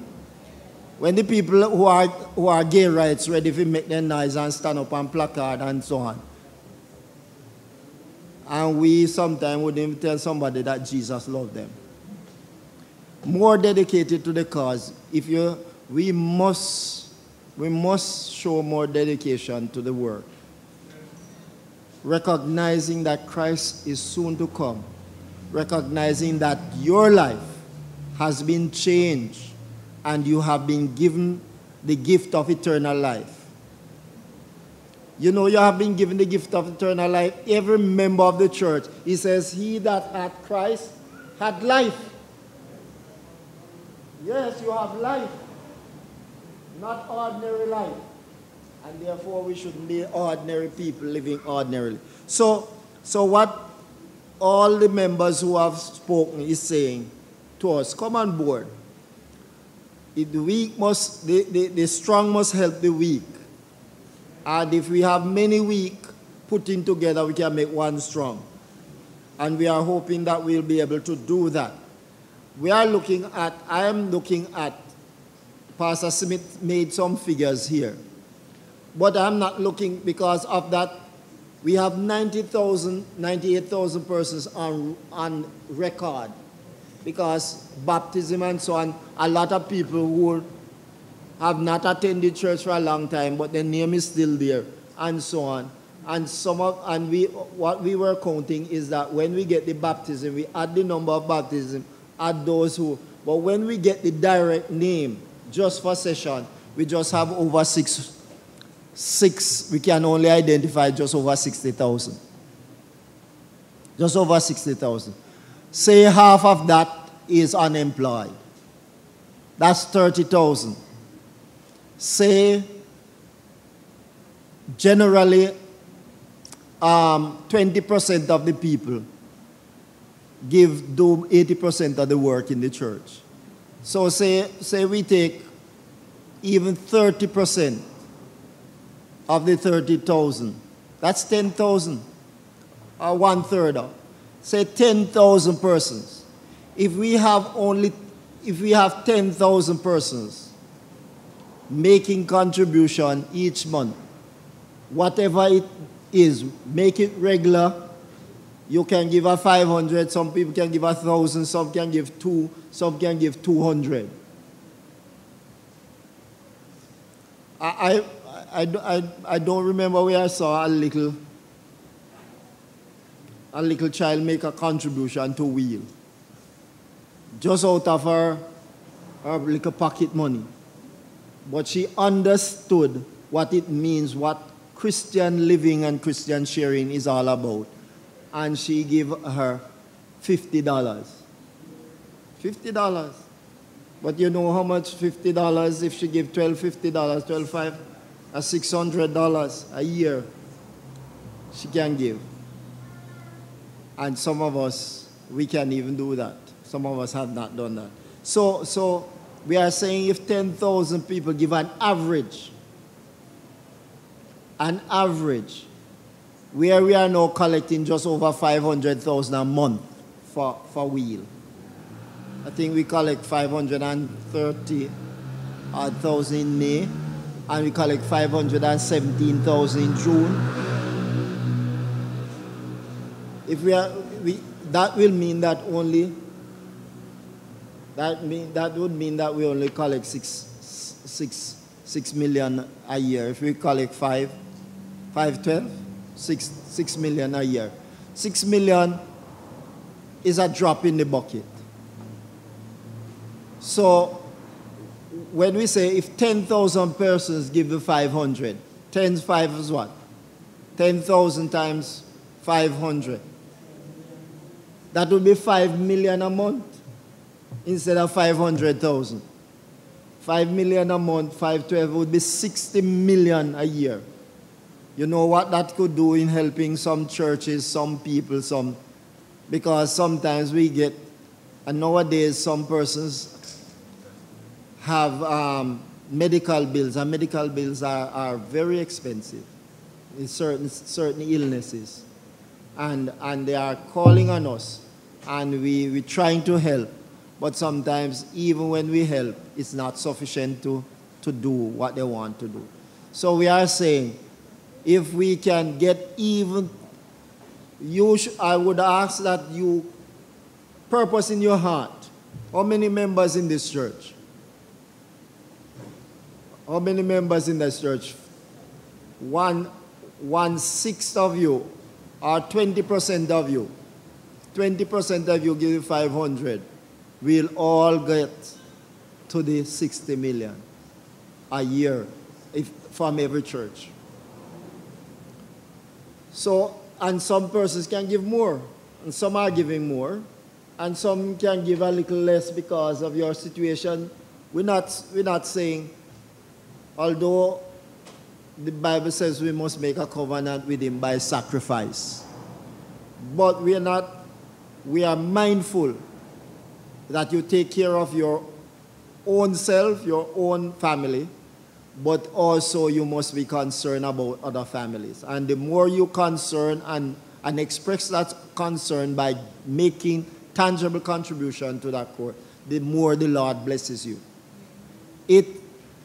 the people who are gay rights ready to make their noise and stand up and placard and so on, and we sometimes would even tell somebody that Jesus loved them. More dedicated to the cause. We must show more dedication to the work. Recognizing that Christ is soon to come. Recognizing that your life has been changed and you have been given the gift of eternal life. You know, you have been given the gift of eternal life. Every member of the church, he says, he that had Christ had life. Yes, you have life, not ordinary life. And therefore, we shouldn't be ordinary people living ordinarily. So what all the members who have spoken is saying to us, come on board. The strong must help the weak. And if we have many weak putting together, we can make one strong. And we are hoping that we'll be able to do that. I am looking at, Pastor Smith made some figures here. But I'm not looking because of that. We have 98,000 persons on record. Because baptism and so on, a lot of people who have not attended church for a long time, but their name is still there, and so on. And what we were counting is that when we get the baptism, we add the number of baptism, add those who. But when we get the direct name, just for session, we just have over six. We can only identify just over 60,000. Just over 60,000. Say half of that is unemployed. That's 30,000. Say generally 20% of the people do 80% of the work in the church. So say we take even 30% of the 30,000. That's 10,000, or 1/3 of. Say 10,000 persons. If we have 10,000 persons making contribution each month, whatever it is, make it regular. You can give a 500, some people can give 1,000, some can give 2, some can give 200. I don't remember where I saw a little child make a contribution to W.H.E.E.L. just out of her little pocket money. But she understood what it means, what Christian living and Christian sharing is all about. And she gave her $50. $50. But you know how much $50 if she give $50, $5, $600 a year she can give. And some of us, we can't even do that. Some of us have not done that. So we are saying if 10,000 people give an average, where we are now collecting just over 500,000 a month for W.H.E.E.L. I think we collect 530,000 in May, and we collect 517,000 in June. If that will mean that only. That would mean that we only collect 6 million a year. If we collect 6 million a year. 6 million is a drop in the bucket. So when we say if 10,000 persons give the 500, 10 5 is what? 10,000 times 500. That would be 5 million a month instead of 500,000. 5 million a month, 512 would be 60 million a year. You know what that could do in helping some churches, some people, because sometimes we get, and nowadays some persons have medical bills, and medical bills are very expensive in certain illnesses. and they are calling on us, and we're trying to help. But sometimes, even when we help, it's not sufficient to do what they want to do. So we are saying, if we can get even, I would ask that you purpose in your heart. How many members in this church? How many members in this church? 1/6 of you, or 20% of you. 20% of you give 500. We'll all get to the 60 million a year from every church. So, and some persons can give more, and some are giving more, and some can give a little less because of your situation. We're not saying, although the Bible says we must make a covenant with him by sacrifice, but we are mindful that you take care of your own self, your own family, but also you must be concerned about other families. And the more you concern and express that concern by making tangible contribution to that court, the more the Lord blesses you.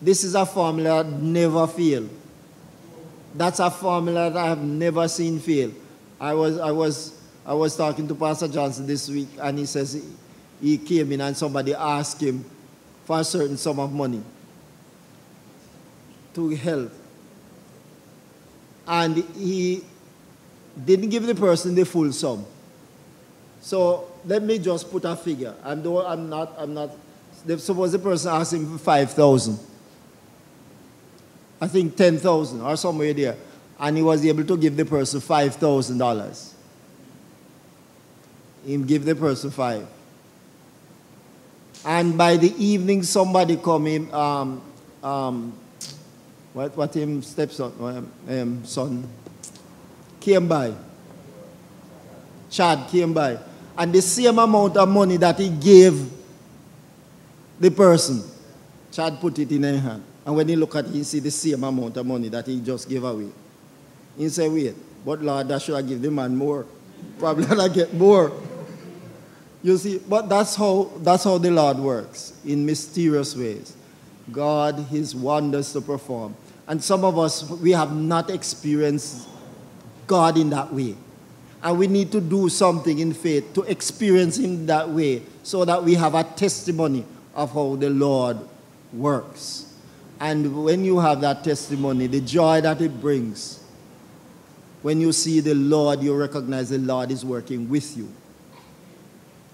This is a formula that never fails. That's a formula that I have never seen fail. I was talking to Pastor Johnson this week, and he says he came in and somebody asked him for a certain sum of money to help. And he didn't give the person the full sum. So let me just put a figure. Suppose the person asked him for 5,000. I think 10,000 or somewhere there. And he was able to give the person $5,000. He gave the person 5. And by the evening, somebody come in, what him stepson, son, came by. Chad came by. And the same amount of money that he gave the person, Chad put it in his hand. And when he look at it, he see the same amount of money that he just gave away. He said, wait, but Lord, that should I give the man more. Probably I get more. You see, but that's how the Lord works, in mysterious ways. God, his wonders to perform. And some of us, we have not experienced God in that way. And we need to do something in faith to experience him that way, so that we have a testimony of how the Lord works. And when you have that testimony, the joy that it brings, when you see the Lord, you recognize the Lord is working with you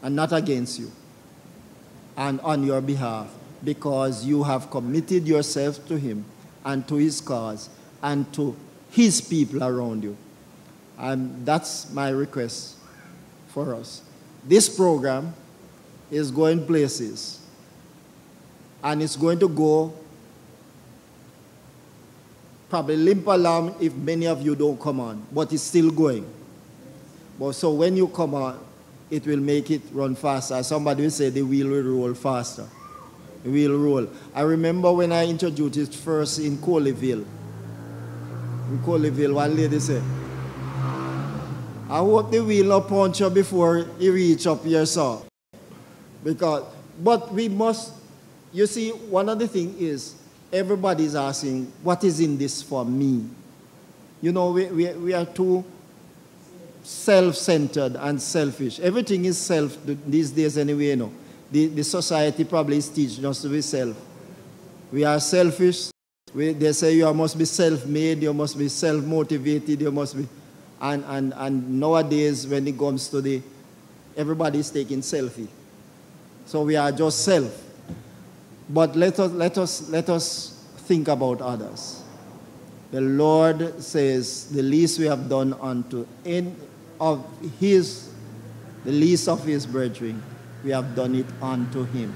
and not against you and on your behalf, because you have committed yourself to him and to his cause and to his people around you. And that's my request for us. This program is going places, and it's going to go probably limp along if many of you don't come on, but it's still going. But so when you come on, it will make it run faster. Somebody will say the wheel will roll faster. The wheel roll. I remember when I introduced it first in Coleyville. In Coleyville, one lady said, I hope the wheel will punch you before you reach up your saw. But we must, you see, one of the things is, everybody's asking, what is in this for me? You know, we are too self-centered and selfish. Everything is self these days anyway, you know. The society probably is teaching us to be self. We are selfish. They say you must be self-made, you must be self-motivated, you must be... And nowadays, when it comes to everybody's taking selfie. So we are just self. But let us think about others. The Lord says, the least we have done unto the least of his brethren, we have done it unto him.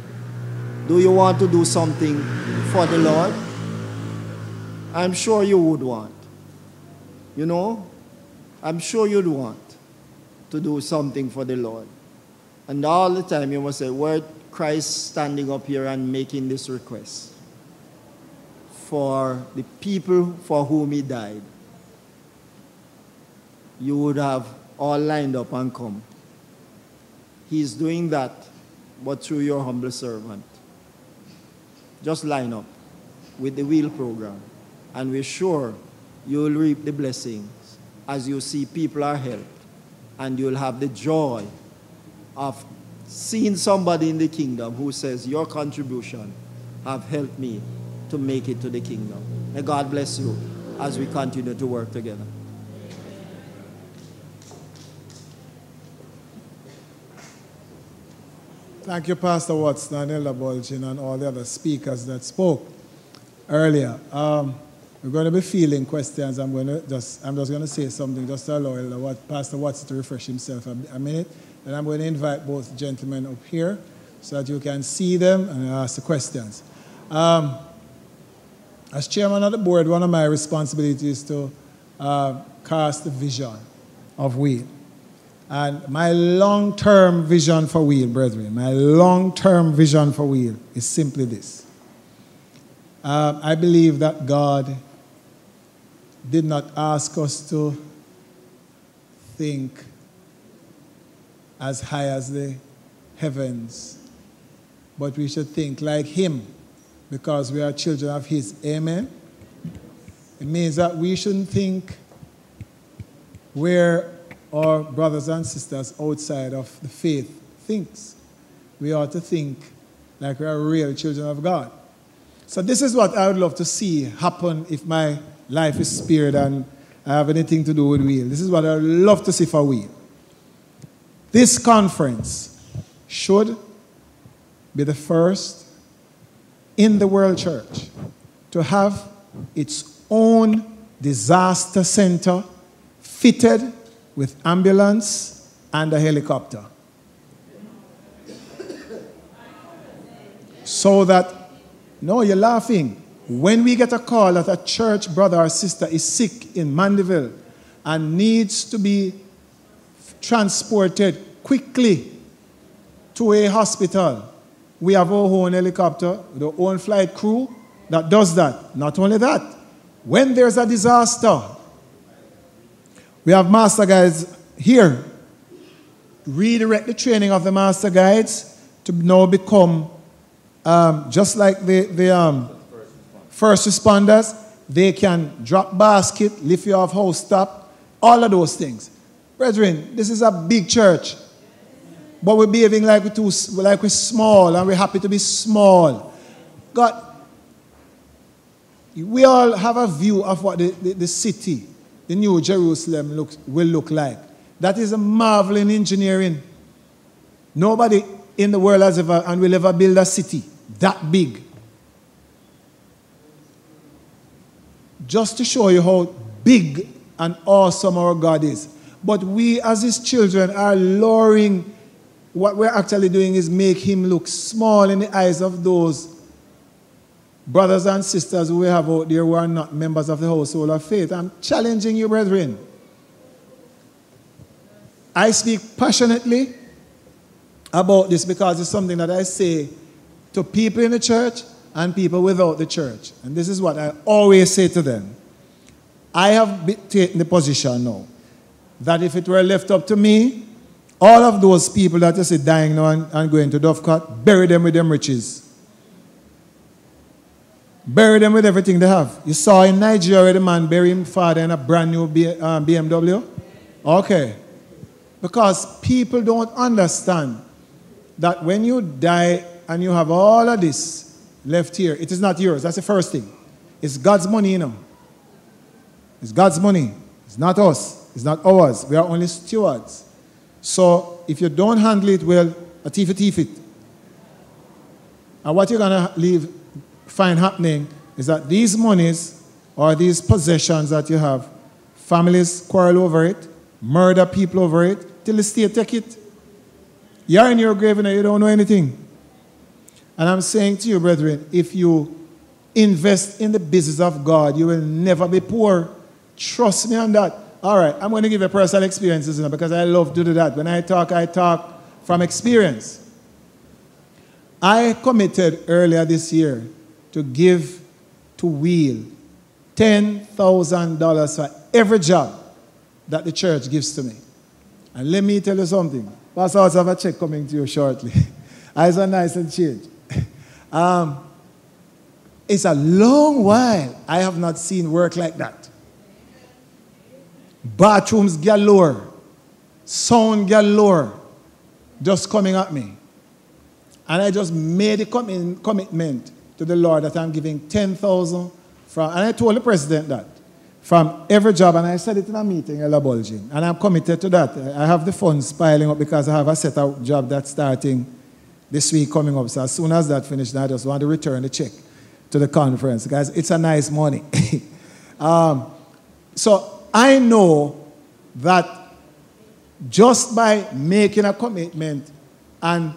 Do you want to do something for the Lord? I'm sure you would want. You know, I'm sure you'd want to do something for the Lord. And all the time you must say, where Christ standing up here and making this request for the people for whom he died, you would have all lined up and come. He's doing that, but through your humble servant. Just line up with the W.E.E.L program, and we're sure you'll reap the blessings as you see people are helped, and you'll have the joy of seeing somebody in the kingdom who says, your contribution have helped me to make it to the kingdom. May God bless you as we continue to work together. Thank you, Pastor Watson and Elder Bolchin and all the other speakers that spoke earlier. We're going to be fielding questions. I'm just going to say something just to allow Pastor Watson to refresh himself a minute. Then I'm going to invite both gentlemen up here so that you can see them and ask the questions. As chairman of the board, one of my responsibilities is to cast the vision of W.E.E.L. And my long-term vision for W.E.E.L, brethren, my long-term vision for W.E.E.L is simply this. I believe that God did not ask us to think as high as the heavens, but we should think like Him because we are children of His. Amen? It means that we shouldn't think where our brothers and sisters outside of the faith thinks. We ought to think like we are real children of God. So this is what I would love to see happen if my life is spared and I have anything to do with W.E.E.L. This is what I would love to see for W.E.E.L. This conference should be the first in the world church to have its own disaster center fitted with ambulance and a helicopter. So that, no, you're laughing. When we get a call that a church brother or sister is sick in Mandeville and needs to be transported quickly to a hospital, we have our own helicopter, the own flight crew that does that. Not only that, when there's a disaster, we have master guides here. Redirect the training of the master guides to now become just like the first responders. They can drop basket, lift you off house top, all of those things. Brethren, this is a big church. But we're behaving like we're small and we're happy to be small. God, we all have a view of what the city, the New Jerusalem will look like. That is a marvel in engineering. Nobody in the world has ever and will ever build a city that big. Just to show you how big and awesome our God is. But we as His children are lowering. What we're actually doing is make Him look small in the eyes of those brothers and sisters who we have out there who are not members of the household of faith. I'm challenging you, brethren. I speak passionately about this because it's something that I say to people in the church and people without the church. And this is what I always say to them. I have taken the position now that if it were left up to me, all of those people that you see dying now and going to Dovecot, bury them with them riches. Bury them with everything they have. You saw in Nigeria the man bury his father in a brand new BMW? Okay. Because people don't understand that when you die and you have all of this left here, it is not yours. That's the first thing. It's God's money, you know. It's God's money. It's not us. It's not ours. We are only stewards. So if you don't handle it well, a thief it. And what you're going to find happening is that these monies or these possessions that you have, families quarrel over it, murder people over it, till the state take it. You're in your grave and you don't know anything. And I'm saying to you, brethren, if you invest in the business of God, you will never be poor. Trust me on that. All right, I'm going to give you personal experiences because I love to do that. When I talk from experience. I committed earlier this year to give to W.E.E.L $10,000 for every job that the church gives to me. And let me tell you something. Pastor, I also have a check coming to you shortly. It's a nice and change. It's a long while I have not seen work like that. Bathrooms galore, sound galore, just coming at me. And I just made a commitment to the Lord that I'm giving 10,000 from, and I told the president that, from every job, and I said it in a meeting in Bulging, and I'm committed to that. I have the funds piling up because I have a set of job that's starting this week coming up. So as soon as that finishes, I just want to return the check to the conference. Guys, it's a nice money. So I know that just by making a commitment and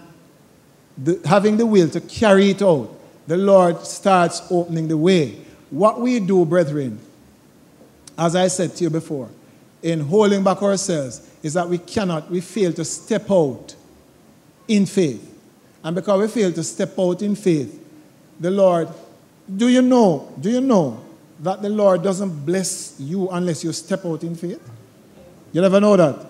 having the will to carry it out, the Lord starts opening the way. What we do, brethren, as I said to you before, in holding back ourselves, is that we fail to step out in faith. And because we fail to step out in faith, the Lord, do you know that the Lord doesn't bless you unless you step out in faith? You never know that.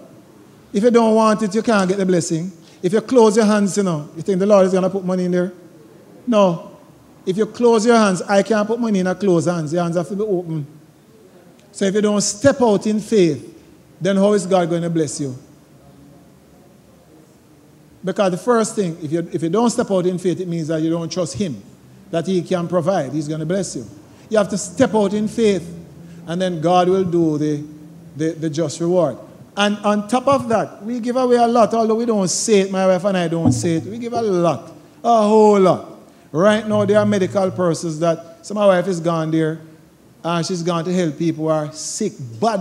If you don't want it, you can't get the blessing. If you close your hands, you think the Lord is going to put money in there? No. If you close your hands, I can't put money in a closed hands. Your hands have to be open. So if you don't step out in faith, then how is God going to bless you? Because the first thing, if you don't step out in faith, it means that you don't trust Him, that He can provide. He's going to bless you. You have to step out in faith, and then God will do the just reward. And on top of that, we give away a lot, although we don't say it, my wife and I don't say it. We give a lot, a whole lot. Right now, there are medical persons that, so my wife is gone there, and she's gone to help people who are sick, bad.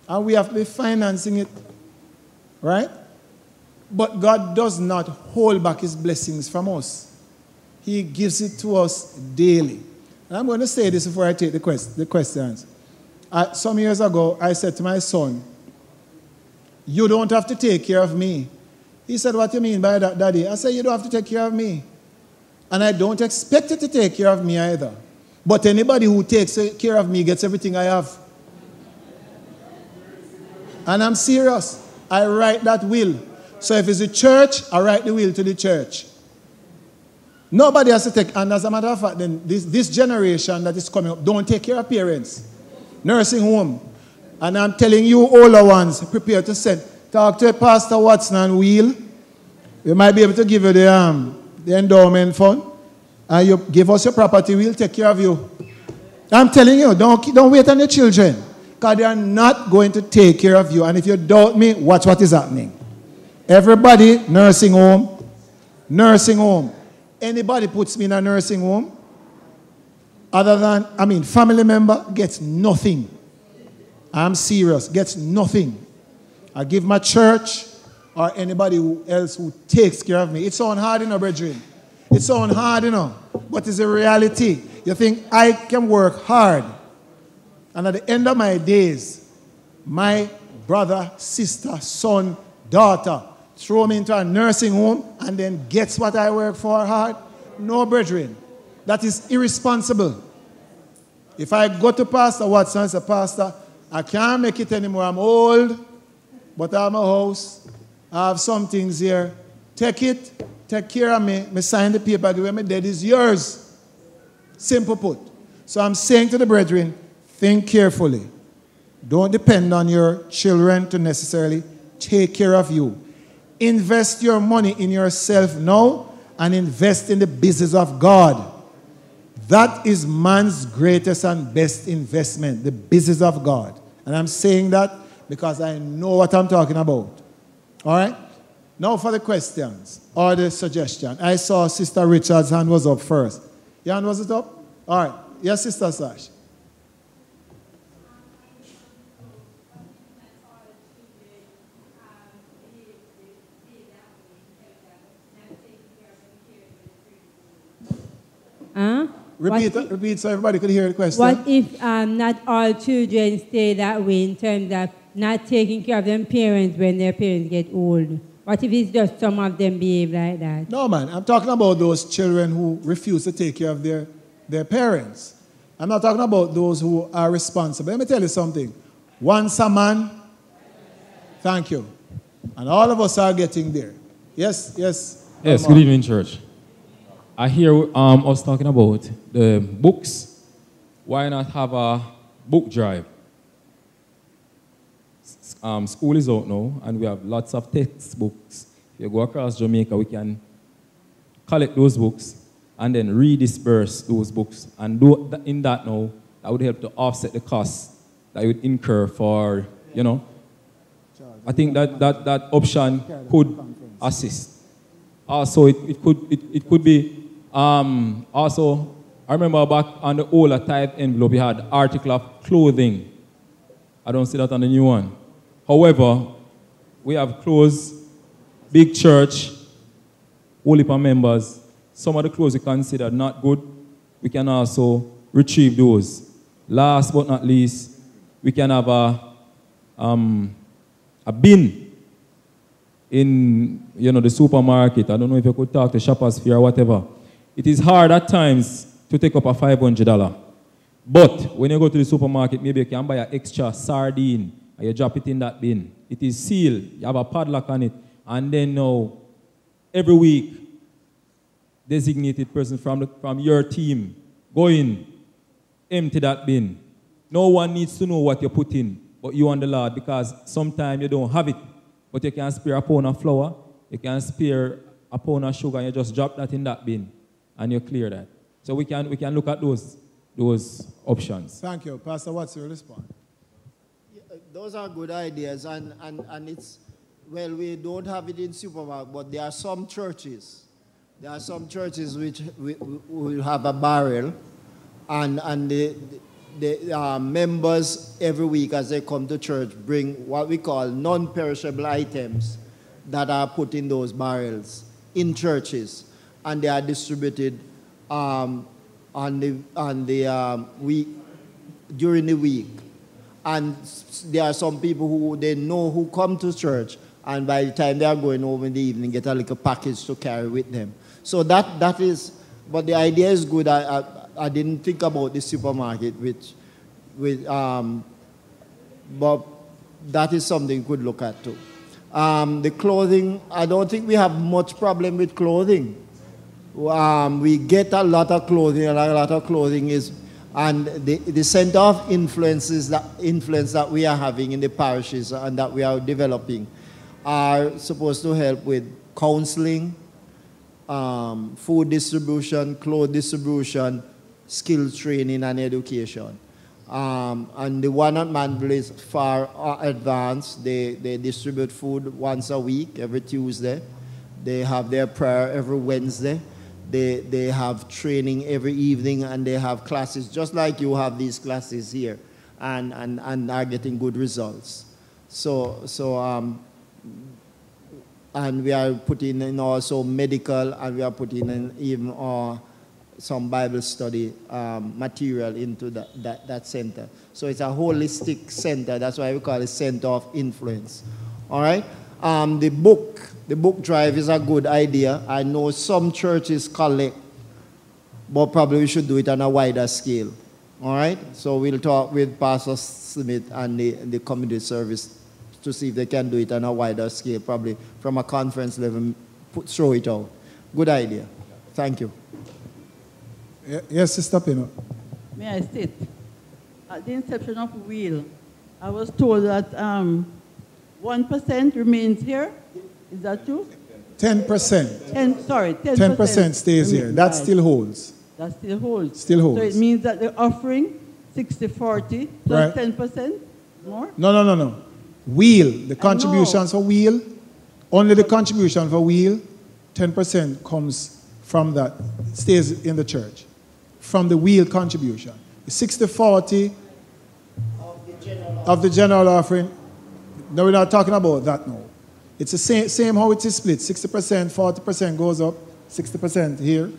And we have to be financing it, right? But God does not hold back His blessings from us. He gives it to us daily. And I'm going to say this before I take the questions. Some years ago, I said to my son, you don't have to take care of me. He said, what do you mean by that, Daddy? I said, you don't have to take care of me. And I don't expect you to take care of me either. But anybody who takes care of me gets everything I have. And I'm serious. I write that will. So if it's a church, I write the will to the church. Nobody has to take, and as a matter of fact, then this generation that is coming up, don't take care of parents. Nursing home. And I'm telling you, older ones, prepare to send. Talk to Pastor Watson and W.H.E.E.L. We might be able to give you the endowment fund. And you give us your property, we'll take care of you. I'm telling you, don't wait on your children. Because they are not going to take care of you. And if you doubt me, watch what is happening. Everybody, nursing home. Nursing home. Anybody puts me in a nursing home, other than, family member, gets nothing. I'm serious, gets nothing. I give my church or anybody else who takes care of me. It's so hard, brethren. It's so hard, but it's a reality. You think I can work hard, and at the end of my days, my brother, sister, son, daughter, throw me into a nursing home and then gets what I work for hard? No, brethren. That is irresponsible. If I go to Pastor Watson and say, Pastor, I can't make it anymore. I'm old, but I have a house. I have some things here. Take it. Take care of me. Me sign the paper. Give me dead is yours. Simple put. So I'm saying to the brethren, think carefully. Don't depend on your children to necessarily take care of you. Invest your money in yourself now and invest in the business of God. That is man's greatest and best investment, the business of God. And I'm saying that because I know what I'm talking about. All right? Now for the questions or the suggestion. I saw Sister Richard's hand was up first. Your hand was it up? All right. Yes, Sister Sash. Repeat so everybody could hear the question. What if not all children stay that way in terms of not taking care of their parents when their parents get old? What if it's just some of them behave like that? No, man. I'm talking about those children who refuse to take care of their parents. I'm not talking about those who are responsible. Let me tell you something. Once a man, Thank you. And all of us are getting there. Yes, yes. Yes, good evening, church. I hear us talking about the books. Why not have a book drive? School is out now, and we have lots of textbooks. If you go across Jamaica, we can collect those books and then redisperse those books. And in that now, that would help to offset the costs that you would incur for, you know. I think that option could assist. Also, it could be, also, I remember back on the older type envelope, we had article of clothing. I don't see that on the new one. However, we have clothes, big church, whole heap of members. Some of the clothes we consider not good, we can also retrieve those. Last but not least, we can have a bin in, you know, the supermarket. I don't know if you could talk to Shoppers Fair or whatever. It is hard at times to take up a $500. But when you go to the supermarket, maybe you can buy an extra sardine and you drop it in that bin. It is sealed. You have a padlock on it. And then now, every week, designated person from your team go in, empty that bin. No one needs to know what you put in, but you and the Lord, because sometimes you don't have it. But you can spare a pound of flour, you can spare a pound of sugar, and you just drop that in that bin, and you clear that. So we can look at those options. Thank you. Pastor, what's your response? Yeah, those are good ideas, and it's, well, we don't have it in supermarket, but there are some churches. There are some churches which will have a barrel, and the members every week as they come to church bring what we call non-perishable items that are put in those barrels in churches, and they are distributed on the week, during the week. And there are some people who they know who come to church, and by the time they are going home in the evening, get a little package to carry with them. So that is, but the idea is good. I didn't think about the supermarket, but that is something you could look at too. The clothing, I don't think we have much problem with clothing. We get a lot of clothing, and a lot of clothing is, and the center of influence that we are having in the parishes and that we are developing are supposed to help with counseling, food distribution, clothes distribution, skill training, and education. And the one at Manville is far advanced. They distribute food once a week, every Tuesday. They have their prayer every Wednesday. They have training every evening, and they have classes, just like you have these classes here, and are getting good results. And we are putting in also medical, and we are putting in even some Bible study material into that center. So it's a holistic center. That's why we call it Center of Influence. All right? The book drive is a good idea. I know some churches collect, but probably we should do it on a wider scale. All right? So we'll talk with Pastor Smith and the community service to see if they can do it on a wider scale, probably from a conference level, throw it out. Good idea. Thank you. Yes, Sister Pino. May I state, at the inception of W.H.E.E.L, I was told that 1% remains here. Is that true? 10%. 10% stays here. That still holds. That still holds. Still holds. So it means that the offering, 60-40, plus 10% more? No. W.H.E.E.L, the contributions for W.H.E.E.L, only the contribution for W.H.E.E.L, 10% comes from that, stays in the church, from the W.H.E.E.L contribution. The 60-40 of the general offering, no, we're not talking about that now. It's the same how it is split, 60%, 40% goes up, 60% here.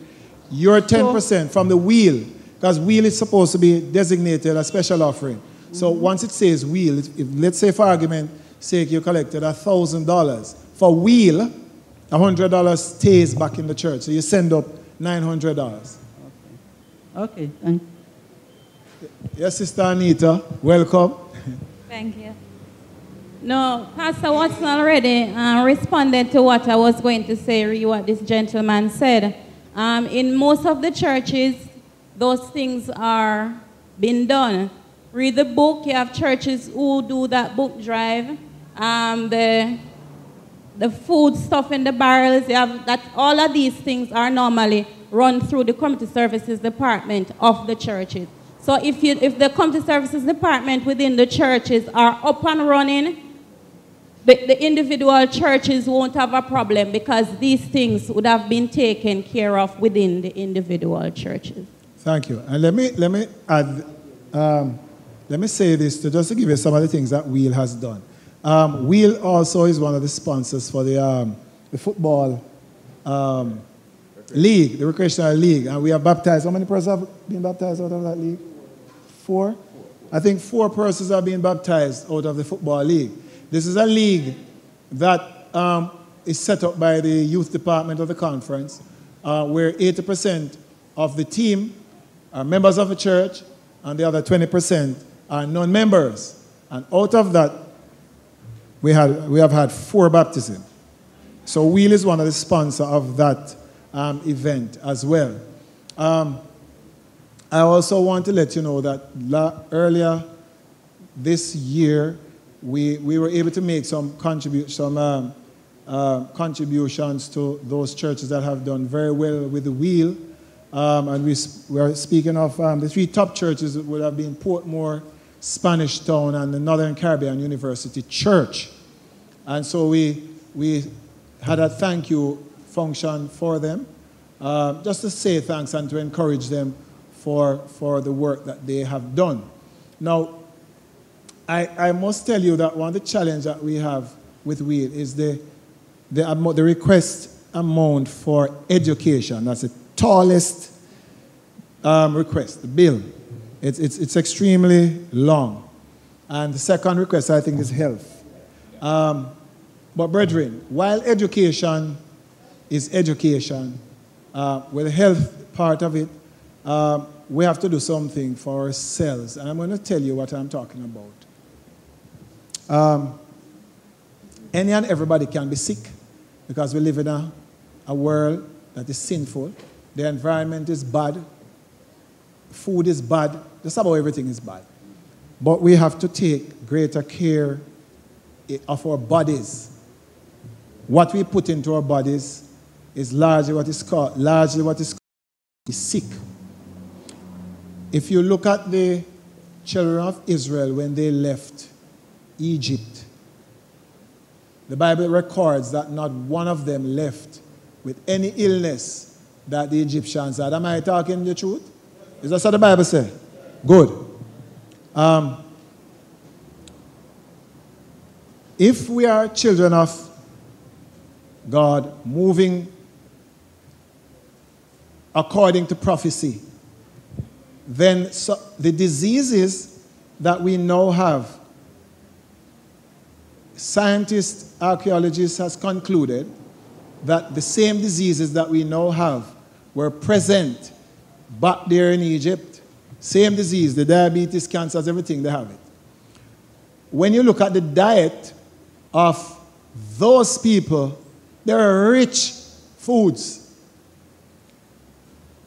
Your 10% from the W.H.E.E.L, because W.H.E.E.L is supposed to be designated a special offering. So once it says W.H.E.E.L, if, let's say for argument's sake you collected $1,000, for W.H.E.E.L, $100 stays back in the church. So you send up $900. Okay, thank you. Yes, Sister Anita, welcome. Thank you. No, Pastor Watson already responded to what I was going to say, what this gentleman said. In most of the churches, those things are being done. Read the book. You have churches who do that book drive. The food stuff in the barrels, you have that. All of these things are normally run through the community services department of the churches. So if the community services department within the churches are up and running, the individual churches won't have a problem because these things would have been taken care of within the individual churches. Thank you. And let me add, let me say this just to give you some of the things that W.E.E.L has done. W.E.E.L also is one of the sponsors for the football league, the recreational league. And we have baptized, how many persons have been baptized out of that league? 4? I think 4 persons are being baptized out of the football league. This is a league that is set up by the youth department of the conference, where 80% of the team are members of the church, and the other 20% are non-members. And out of that, we have had 4 baptisms. So W.E.E.L is one of the sponsors of that event as well. I also want to let you know that earlier this year, we were able to make some contributions to those churches that have done very well with the W.E.E.L. And we are speaking of the 3 top churches that would have been Portmore, Spanish Town, and the Northern Caribbean University Church. And so we had a thank you function for them, just to say thanks and to encourage them for the work that they have done. Now, I must tell you that one of the challenges that we have with W.E.E.L is the request amount for education. That's the tallest request, the bill. It's extremely long. And the second request, I think, is health. But brethren, while education is education, with the health part of it, we have to do something for ourselves. And I'm going to tell you what I'm talking about. Any and everybody can be sick because we live in a world that is sinful. The environment is bad. Food is bad. Just about everything is bad. But we have to take greater care of our bodies. What we put into our bodies is largely what is called sick. If you look at the children of Israel when they left Egypt, the Bible records that not one of them left with any illness that the Egyptians had. Am I talking the truth? Is that what the Bible says? Good. If we are children of God moving according to prophecy, then the diseases that we now have, scientists, archaeologists has concluded that the same diseases that we now have were present back there in Egypt. Same disease, the diabetes, cancers, everything, they have it. When you look at the diet of those people, they are rich foods.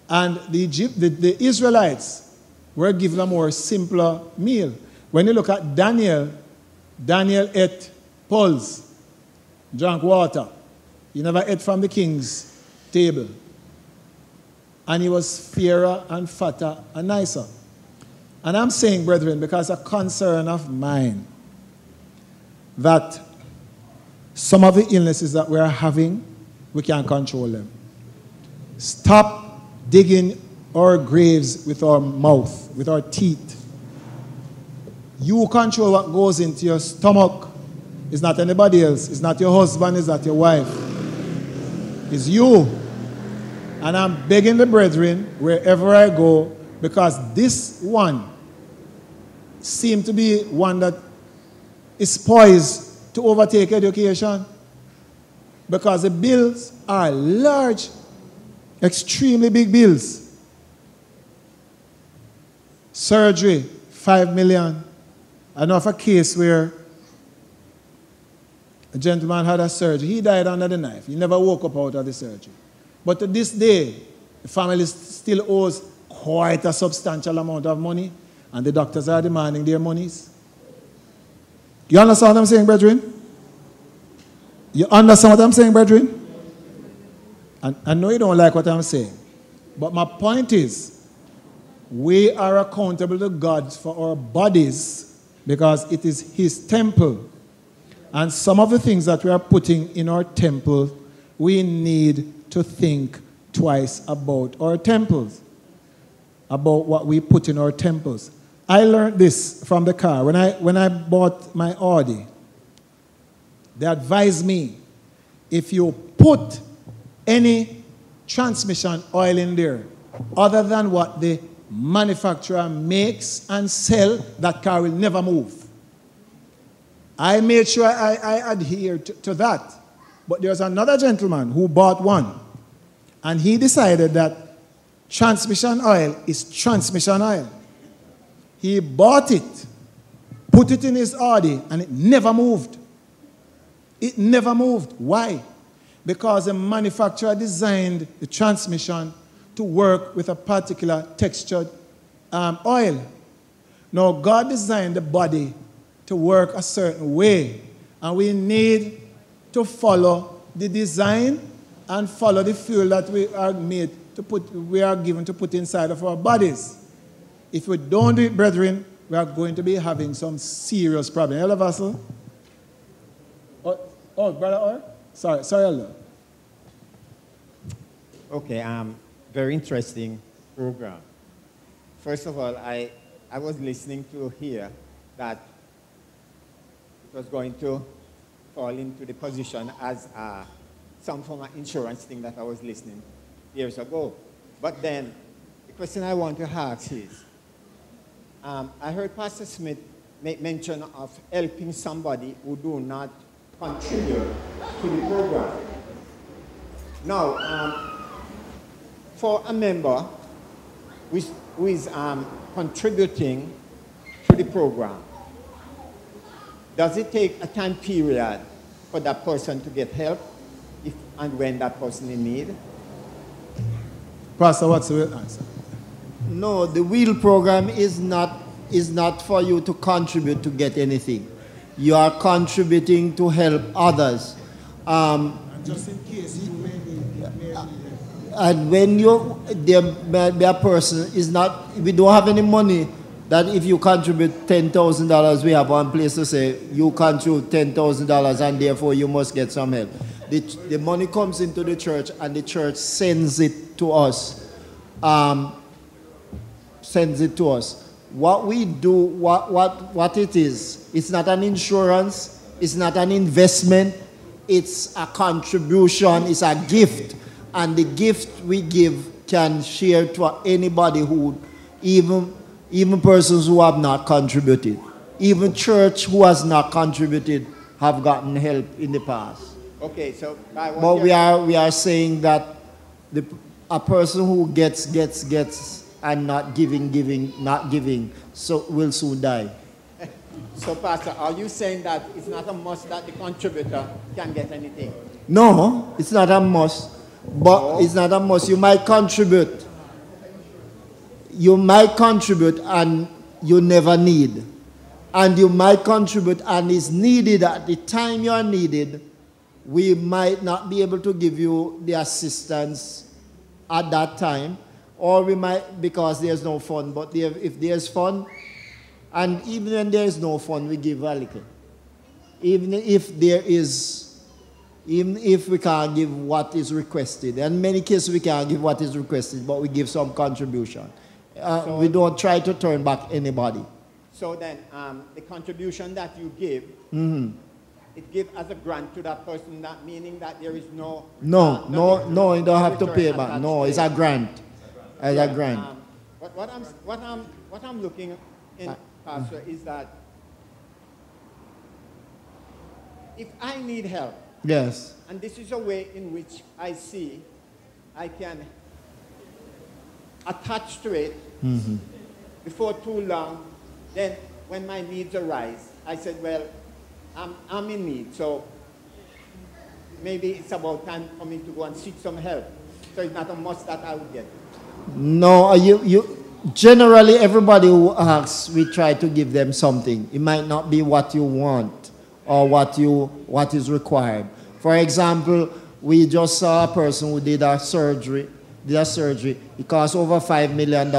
And the Israelites were given a more simpler meal. When you look at Daniel, Daniel ate pulse, drank water. He never ate from the king's table. And he was fairer and fatter and nicer. And I'm saying, brethren, because a concern of mine, that some of the illnesses that we are having, we can't control them. Stop digging our graves with our mouth, with our teeth. You control what goes into your stomach. It's not anybody else. It's not your husband. It's not your wife. It's you. And I'm begging the brethren, wherever I go, because this one seems to be one that is poised to overtake education, because the bills are large, extremely big bills. Surgery, $5 million. I know of a case where A gentleman had a surgery. He died under the knife. He never woke up out of the surgery. But to this day, the family still owes quite a substantial amount of money, and the doctors are demanding their monies. You understand what I'm saying, brethren? You understand what I'm saying, brethren? And I know you don't like what I'm saying, but my point is, we are accountable to God for our bodies because it is His temple. And some of the things that we are putting in our temple, we need to think twice about our temples, about what we put in our temples. I learned this from the car. When I bought my Audi, they advised me, if you put any transmission oil in there other than what the manufacturer makes and sell, that car will never move. I made sure I adhered to that. But there's another gentleman who bought one, and he decided that transmission oil is transmission oil. He bought it, put it in his Audi, and it never moved. It never moved. Why? Because the manufacturer designed the transmission to work with a particular textured oil. Now, God designed the body to work a certain way, and we need to follow the design and follow the fuel that we are given to put inside of our bodies. If we don't do it, brethren, we are going to be having some serious problems. Hello, Vassal? Oh, Brother Or? Sorry, hello. Okay, very interesting program. First of all, I was listening to hear that it was going to fall into the position as some form of insurance thing that I was listening years ago. But then, the question I want to ask is, I heard Pastor Smith make mention of helping somebody who do not contribute to the program. Now, for a member who is contributing to the program, does it take a time period for that person to get help if and when that person in need? Pastor, what's the answer? No, the W.E.E.L program is not for you to contribute to get anything. You are contributing to help others. And just in case you may and when there may be a person is not, we don't have any money that if you contribute $10,000, we have one place to say you contribute $10,000 and therefore you must get some help. The money comes into the church and the church sends it to us. Sends it to us. What we do, what it is, it's not an insurance, it's not an investment, it's a contribution, it's a gift. And the gift we give can share to anybody who, even persons who have not contributed. Even church who has not contributed have gotten help in the past. Okay, so but we are saying that a person who gets and not giving, so will soon die. So, Pastor, are you saying that it's not a must that the contributor can get anything? No, it's not a must. But it's not a must. You might contribute. You might contribute and you never need. And you might contribute and it's needed at the time you are needed. We might not be able to give you the assistance at that time. Or we might, because there's no fund. But if there's fund, and even when there is no fund, we give a little. Even if we can't give what is requested. In many cases, we can't give what is requested, but we give some contribution. We don't try to turn back anybody. So then, the contribution that you give, it gives as a grant to that person, that meaning that there is no... No, you don't have to pay back. No, it's a grant. It's a grant. What I'm looking in, Pastor, is that if I need help, yes. And this is a way in which I see I can attach to it before too long. Then when my needs arise, I said, well, I'm in need. So maybe it's about time for me to go and seek some help. So it's not a must that I would get. No, generally everybody who asks, we try to give them something. It might not be what you want or what is required. For example, we just saw a person who did a surgery. It cost over $5 million.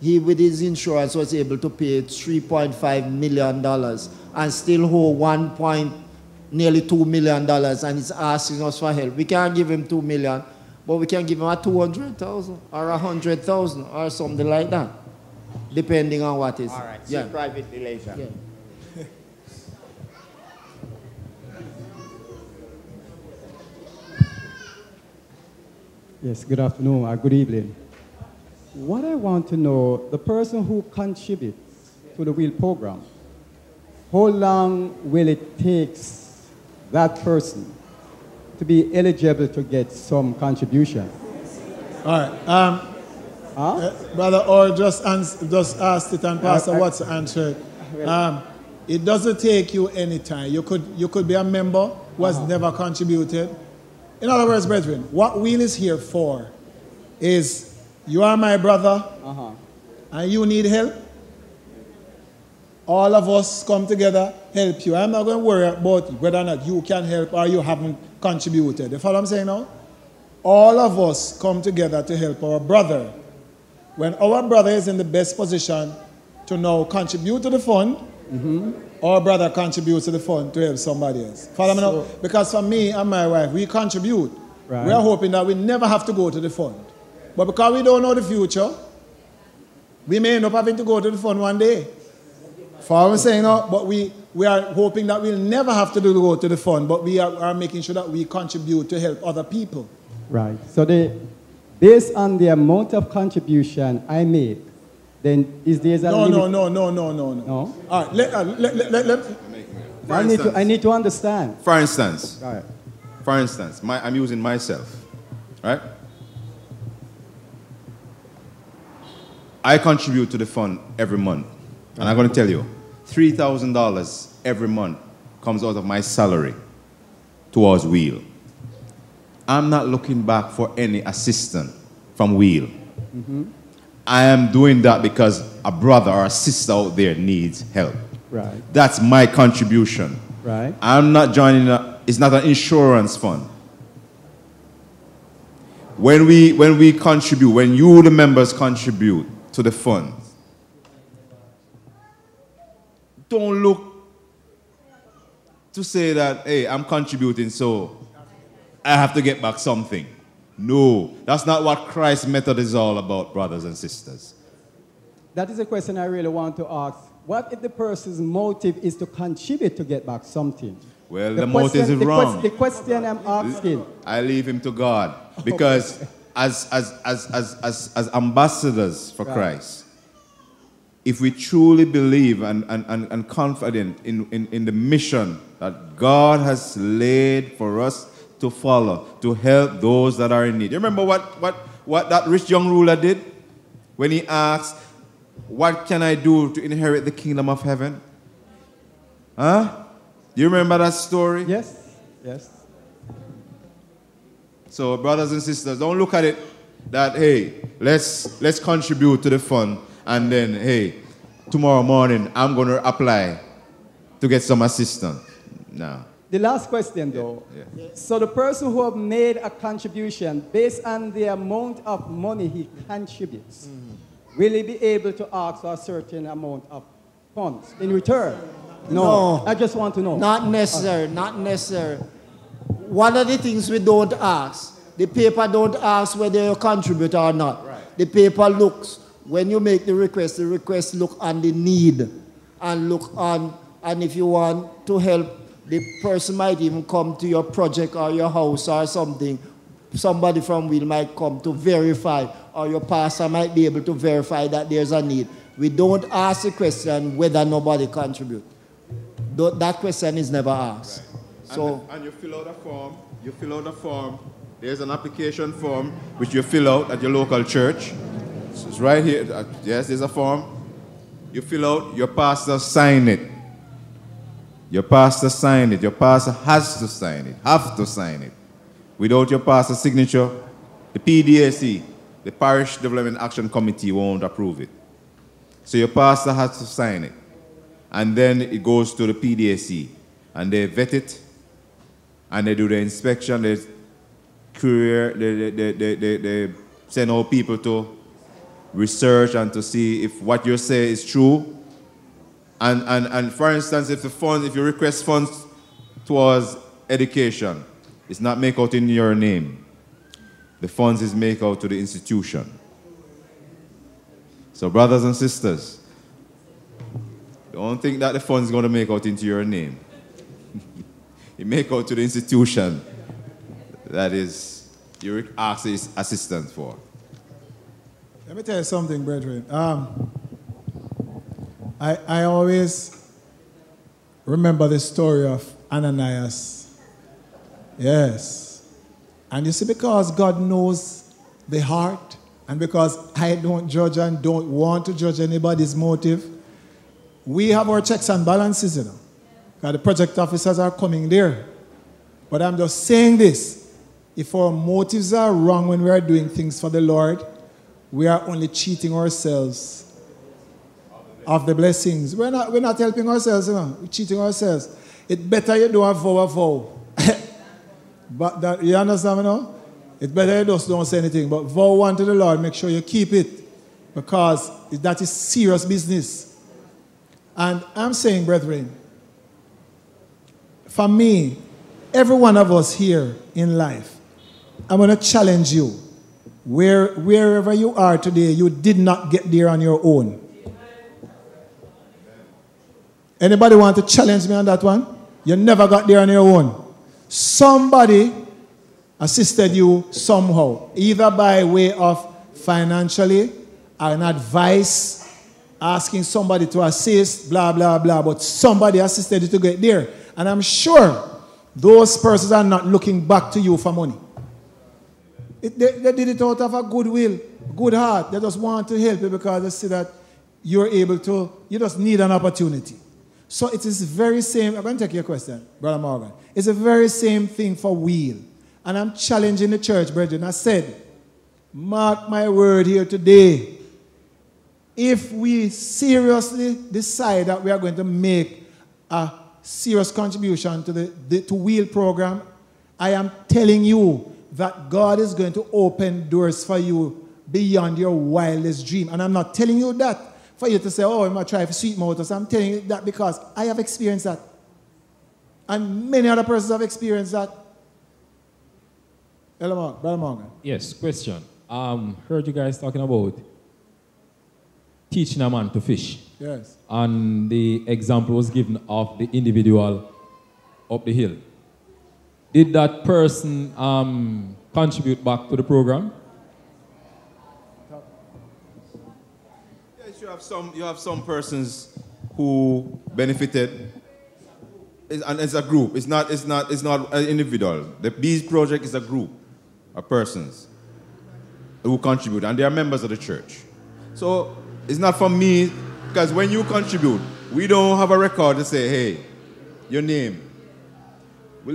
He, with his insurance, was able to pay $3.5 million and still hold nearly $2 million, and he's asking us for help. We can't give him $2 million, but we can give him a $200,000 or $100,000 or something like that, depending on what is. All right, see you privately later. Yeah. Yes, good afternoon or good evening. What I want to know, the person who contributes to the W.E.E.L program, how long will it take that person to be eligible to get some contribution? All right. Brother Orr just asked it, and Pastor Watts answered. It doesn't take you any time. You could be a member who has never contributed. In other words, brethren, what W.E.E.L is here for is you are my brother and you need help. All of us come together, help you. I'm not going to worry about whether or not you can help or you haven't contributed. You follow what I'm saying now? All of us come together to help our brother. When our brother is in the best position to now contribute to the fund, our brother contributes to the fund to help somebody else. Follow me now? Because for me and my wife, we contribute. Right. We are hoping that we never have to go to the fund. But because we don't know the future, we may end up having to go to the fund one day. Follow what I'm saying now? But we are hoping that we'll never have to go to the fund, but we are making sure that we contribute to help other people. Right. So based on the amount of contribution I made, then is there a limit? No. All right. I need to understand. For instance, I'm using myself, right? I contribute to the fund every month, and I'm going to tell you, $3,000 every month comes out of my salary towards W.E.E.L. I'm not looking back for any assistance from W.E.E.L. I am doing that because a brother or a sister out there needs help. Right. That's my contribution. Right. I'm not joining it's not an insurance fund. When we contribute, when you, the members, contribute to the fund, don't look to say that, hey, I'm contributing, so I have to get back something. No, that's not what Christ's method is all about, brothers and sisters. That is a question I really want to ask. What if the person's motive is to contribute to get back something? Well, the motive is wrong. The question I'm asking. I leave him to God. Because as ambassadors for Christ, if we truly believe and confident in the mission that God has laid for us to follow, to help those that are in need. You remember what that rich young ruler did? When he asked, what can I do to inherit the kingdom of heaven? Huh? You remember that story? Yes. Yes. So, brothers and sisters, don't look at it that, hey, let's contribute to the fund, and then, hey, tomorrow morning I'm going to apply to get some assistance. No. The last question, though. Yeah. So the person who have made a contribution based on the amount of money he contributes, will he be able to ask for a certain amount of funds in return? No. I just want to know. Not necessary. Not necessary. One of the things we don't ask, the paper don't ask whether you contribute or not. Right. The paper looks, when you make the request look on the need and look on, and if you want to help, the person might even come to your project or your house or something. Somebody from W.E.E.L might come to verify, or your pastor might be able to verify that there's a need. We don't ask the question whether nobody contributes. That question is never asked. Right. So, and you fill out a form. There's an application form which you fill out at your local church. So it's right here. Yes, there's a form. You fill out, your pastor sign it. Your pastor signed it. Your pastor has to sign it, have to sign it. Without your pastor's signature, the PDAC, the Parish Development Action Committee, won't approve it. So your pastor has to sign it. And then it goes to the PDAC. And they vet it. And they do the inspection. They send out people to research and to see if what you say is true. And for instance, if you request funds towards education, it's not make out in your name. The funds is make out to the institution. So brothers and sisters, don't think that the funds is going to make out into your name. It make out to the institution that is you ask assistance for. Let me tell you something, brethren. I always remember the story of Ananias. Yes. And you see, because God knows the heart, and because I don't judge and don't want to judge anybody's motive, we have our checks and balances, you know. Because the project officers are coming there. But I'm just saying this. If our motives are wrong when we are doing things for the Lord, we are only cheating ourselves of the blessings. We're not helping ourselves, you know. We're cheating ourselves. It's better you don't have a vow. But that, you understand, you know? It's better you just don't say anything. But vow one to the Lord, make sure you keep it. Because that is serious business. And I'm saying, brethren, for me, every one of us here in life, I'm going to challenge you. Wherever you are today, you did not get there on your own. Anybody want to challenge me on that one? You never got there on your own. Somebody assisted you somehow, either by way of financially, an advice, asking somebody to assist, blah, blah, blah, but somebody assisted you to get there. And I'm sure those persons are not looking back to you for money. They did it out of a good will, good heart. They just want to help you because they see that you're able to, you just need an opportunity. So it is very same, I'm going to take your question, Brother Morgan. It's the very same thing for W.H.E.E.L. And I'm challenging the church, brethren. I said, mark my word here today. If we seriously decide that we are going to make a serious contribution to the W.H.E.E.L program, I am telling you that God is going to open doors for you beyond your wildest dream. And I'm not telling you that for you to say, oh, I'm going to try for sweet motors. I'm telling you that because I have experienced that. And many other persons have experienced that. Hello, Brother Morgan. Yes, question. Heard you guys talking about teaching a man to fish. Yes. And the example was given of the individual up the hill. Did that person contribute back to the program? Yes, you have some persons who benefited. And it's a group. It's not an individual. The Bees Project is a group of persons who contribute, and they are members of the church. So it's not for me, because when you contribute, we don't have a record to say, hey, your name. We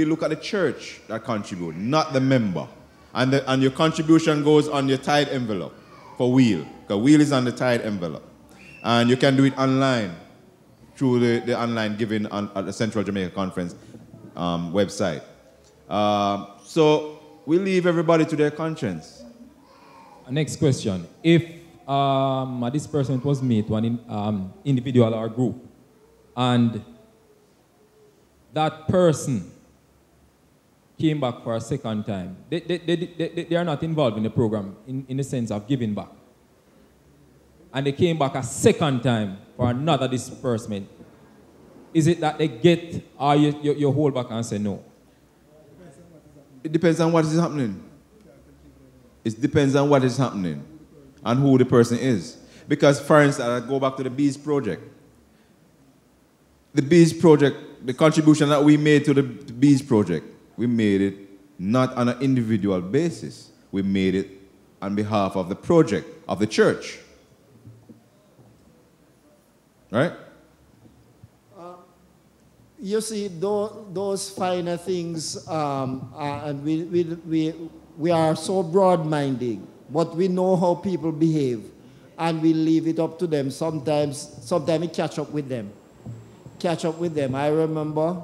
look at the church that contribute, not the member. And your contribution goes on your tithe envelope for W.H.E.E.L, because W.H.E.E.L is on the tithe envelope. And you can do it online through the online giving at the Central Jamaica Conference website. So we leave everybody to their conscience. Next question. If this person was made to an individual or group, and that person came back for a second time, they are not involved in the program in the sense of giving back. And they came back a second time for another disbursement. Is it that they get, or you hold back and say no? It depends on what is happening. It depends on what is happening and who the person is. Because, for instance, I go back to the Bees Project. The Bees Project, the contribution that we made to the Bees Project, we made it not on an individual basis. We made it on behalf of the project, of the church. Right? You see, those finer things, and we are so broad-minded, but we know how people behave, and we leave it up to them. Sometimes we catch up with them. I remember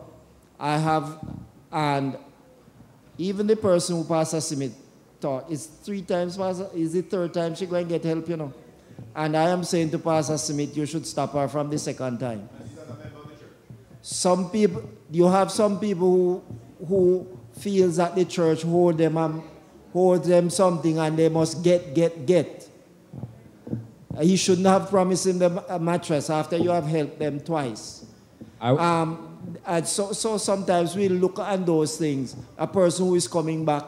and even the person who Pastor Smith taught, it's 3 times, Pastor, is the 3rd time she go and get help, you know. And I am saying to Pastor Smith, you should stop her from the 2nd time. Some people, you have some people who feels that the church hold them something and they must get. You shouldn't have promised him a mattress after you have helped them twice. And so sometimes we look at those things. A person who is coming back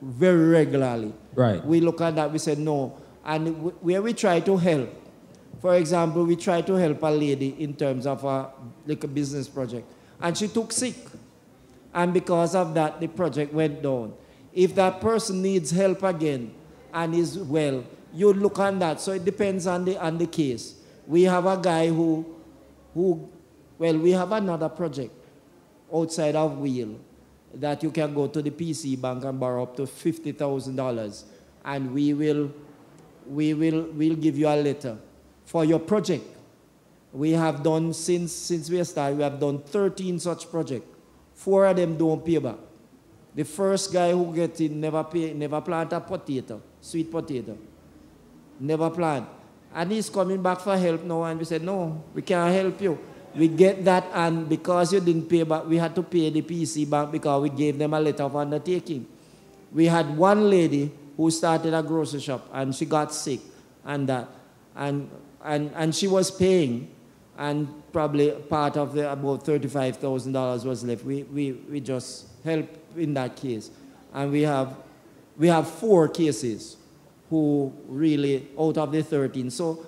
very regularly. Right. We look at that, we say no. And where we try to help, for example, we try to help a lady in terms of a business project. And she took sick. And because of that, the project went down. If that person needs help again and is well, you look on that. So it depends on the case. We have a guy who we have another project outside of W.H.E.E.L that you can go to the PC bank and borrow up to $50,000. And we'll give you a letter for your project. We have done, since we started, we have done 13 such projects. 4 of them don't pay back. The first guy who gets in never plant a potato, sweet potato. Never plant. And he's coming back for help now, and we said, no, we can't help you. We get that, and because you didn't pay back, we had to pay the PC bank because we gave them a letter of undertaking. We had one lady who started a grocery shop, and she got sick, and she was paying, and probably part of the about $35,000 was left. We just helped in that case, and we have 4 cases who really out of the 13. So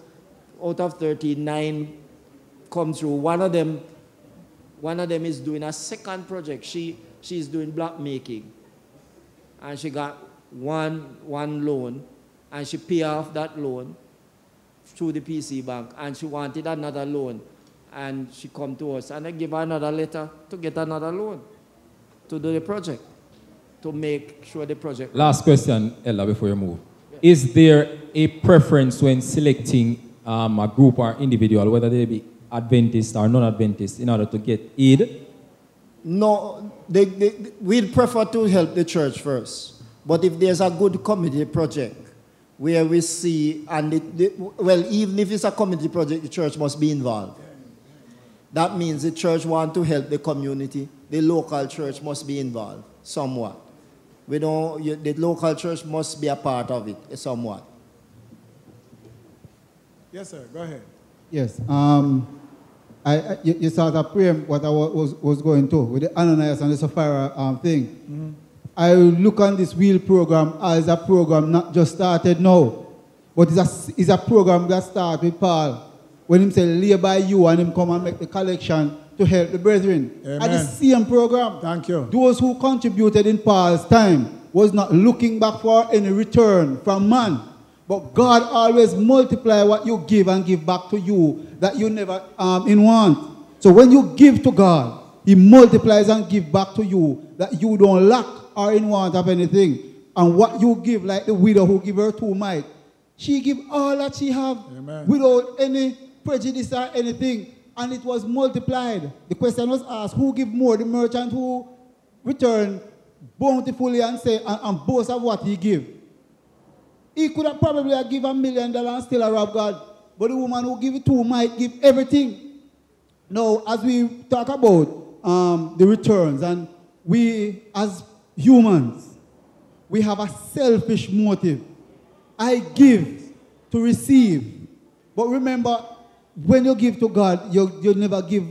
out of 13, 9 come through. One of them is doing a second project. She's doing block making, and she got one loan, and she paid off that loan through the PC bank, and she wanted another loan, and she come to us, and I give her another letter to get another loan to do the project, to make sure the project. Last question, Ella, before you move. Is there a preference when selecting a group or individual, whether they be Adventist or non-Adventist, in order to get aid? No, we'd prefer to help the church first. But if there's a good community project where we see, and even if it's a community project, the church must be involved. That means the church wants to help the community. The local church must be involved somewhat. The local church must be a part of it somewhat. Yes, sir. Go ahead. Yes. You started praying what I was going to with the Ananias and the Sapphira thing. Mm-hmm. I look on this W.H.E.E.L program as a program not just started now, but it's a program that started with Paul when he said, lay by you, and him come and make the collection to help the brethren. Amen. At the same program. Thank you. Those who contributed in Paul's time was not looking back for any return from man. But God always multiply what you give and give back to you that you never in want. So when you give to God, He multiplies and give back to you that you don't lack or in want of anything. And what you give, like the widow who gave her 2 mites, she give all that she have. Amen. Without any prejudice or anything. And it was multiplied. The question was asked, who give more? The merchant who returned bountifully and say and boast of what he give. He could have probably give $1 million and still rob God. But the woman who give it 2 might give everything. Now, as we talk about the returns, and we as humans, we have a selfish motive. I give to receive. But remember, when you give to God, you never give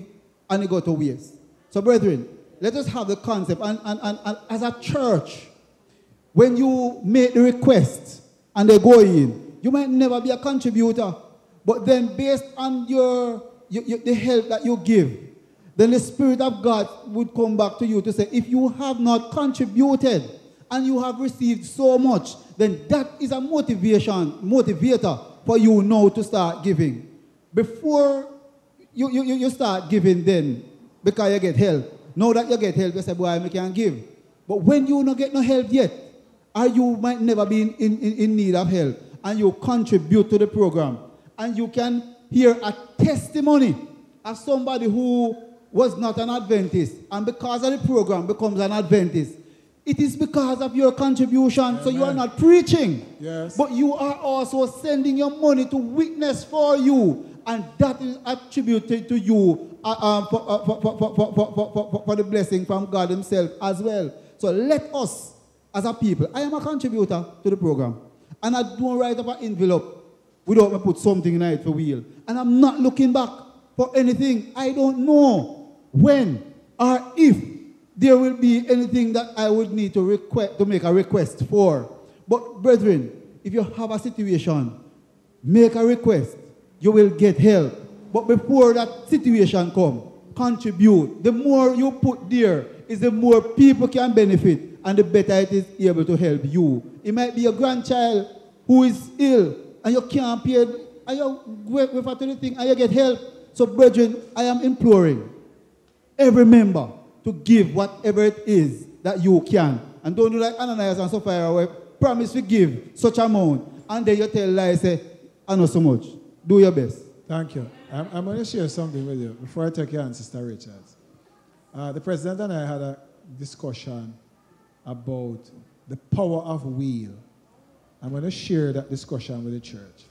and it go to waste. So, brethren, let us have the concept. And as a church, when you make the request and they go in, you might never be a contributor. But then based on the help that you give, then the Spirit of God would come back to you to say, if you have not contributed and you have received so much, then that is a motivator for you now to start giving. Before you start giving, then because you get help. Now that you get help, you say, boy, I can give. But when you don't get no help yet, or you might never be in need of help, and you contribute to the program, and you can hear a testimony of somebody who was not an Adventist, and because of the program becomes an Adventist, it is because of your contribution. Amen. So you are not preaching, yes, but you are also sending your money to witness for you, and that is attributed to you for the blessing from God himself as well. So let us, as a people, I am a contributor to the program, and I don't write up an envelope without me put something in it for W.H.E.L. And I'm not looking back for anything. I don't know when or if there will be anything that I would need to make a request for. But brethren, if you have a situation, make a request. You will get help. But before that situation comes, contribute. The more you put there, is the more people can benefit, and the better it is able to help you. It might be your grandchild who is ill, and you can't pay, and you refer to the thing, and you get help. So brethren, I am imploring every member to give whatever it is that you can. And don't do like Ananias and Sapphira, where promise to give such amount, and then you tell lies, say, I know so much. Do your best. Thank you. I'm going to share something with you before I take your hand, Sister Richards. The President and I had a discussion about the power of W.H.E.L. I'm going to share that discussion with the church.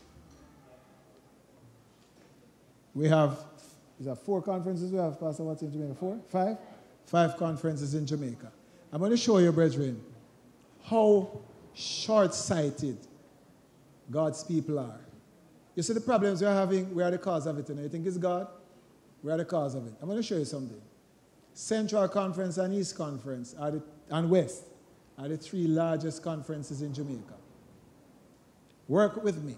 We have, is that 4 conferences we have, Pastor, what's in Jamaica? 4? 5? 5 conferences in Jamaica. I'm going to show you, brethren, how short-sighted God's people are. You see the problems we're having, we are the cause of it. You think it's God? We are the cause of it. I'm going to show you something. Central Conference and East Conference and West are the 3 largest conferences in Jamaica. Work with me.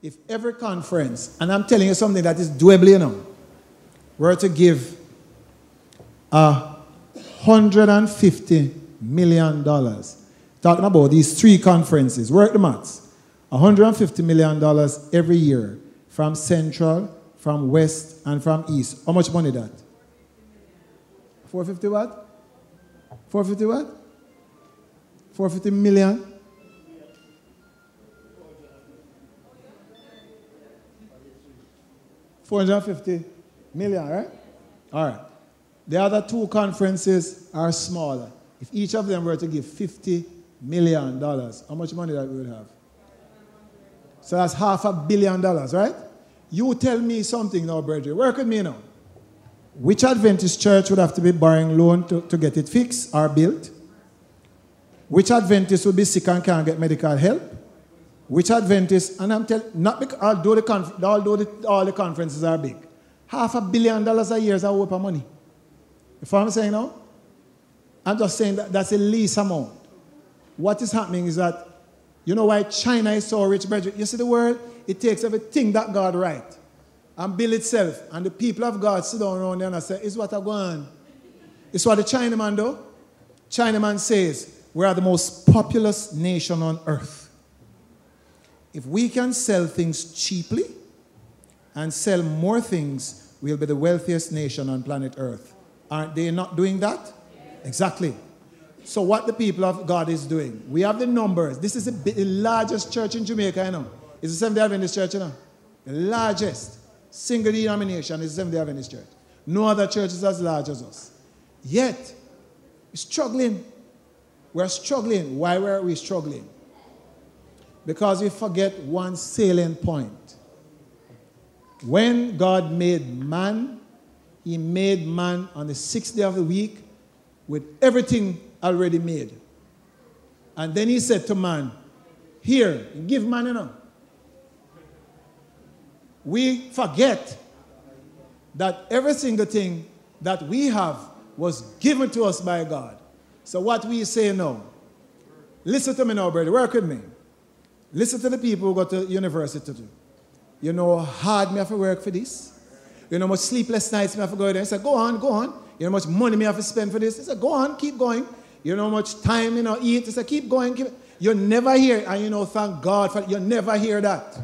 If every conference, and I'm telling you something that is doable, you know, were to give $150 million, talking about these 3 conferences, work the maths, $150 million every year from Central, from West, and from East. How much money that? 450 what? 450 what? 450 million? $450 million, right? All right. The other 2 conferences are smaller. If each of them were to give $50 million, how much money that we would have? So that's $500 million, right? You tell me something now, brethren. Work with me now. Which Adventist church would have to be borrowing loan to get it fixed or built? Which Adventist would be sick and can't get medical help? Which Adventist, and I'm telling, not because, although all the conferences are big, $500 million a year is a whoop of money. You follow what I'm saying now? I'm just saying that that's the least amount. What is happening is that, you know why China is so rich, brethren? You see the world? It takes everything that God writes and build itself. And the people of God sit down around there and say, it's what I want. It's what the Chinaman do. Chinaman says, we are the most populous nation on earth. If we can sell things cheaply and sell more things, we'll be the wealthiest nation on planet Earth. Aren't they not doing that? Yes. Exactly. So what the people of God is doing, we have the numbers. This is the largest church in Jamaica, you know. It's the Seventh-day Adventist Church, you know. The largest single denomination is the Seventh-day Adventist Church. No other church is as large as us. Yet, we're struggling. We're struggling. Why were we struggling? Because we forget one salient point. When God made man, he made man on the 6th day of the week with everything already made. And then he said to man, here, give man enough. We forget that every single thing that we have was given to us by God. So what we say now, listen to me now, brother, work with me. Listen to the people who go to university to do. You know how hard me have to work for this? You know how much sleepless nights me have to go there? I said, go on, go on. You know how much money me have to spend for this? I said, go on, keep going. You know how much time, you know, eat? I said, keep going. You never hear, and you know, thank God for it. You never hear that.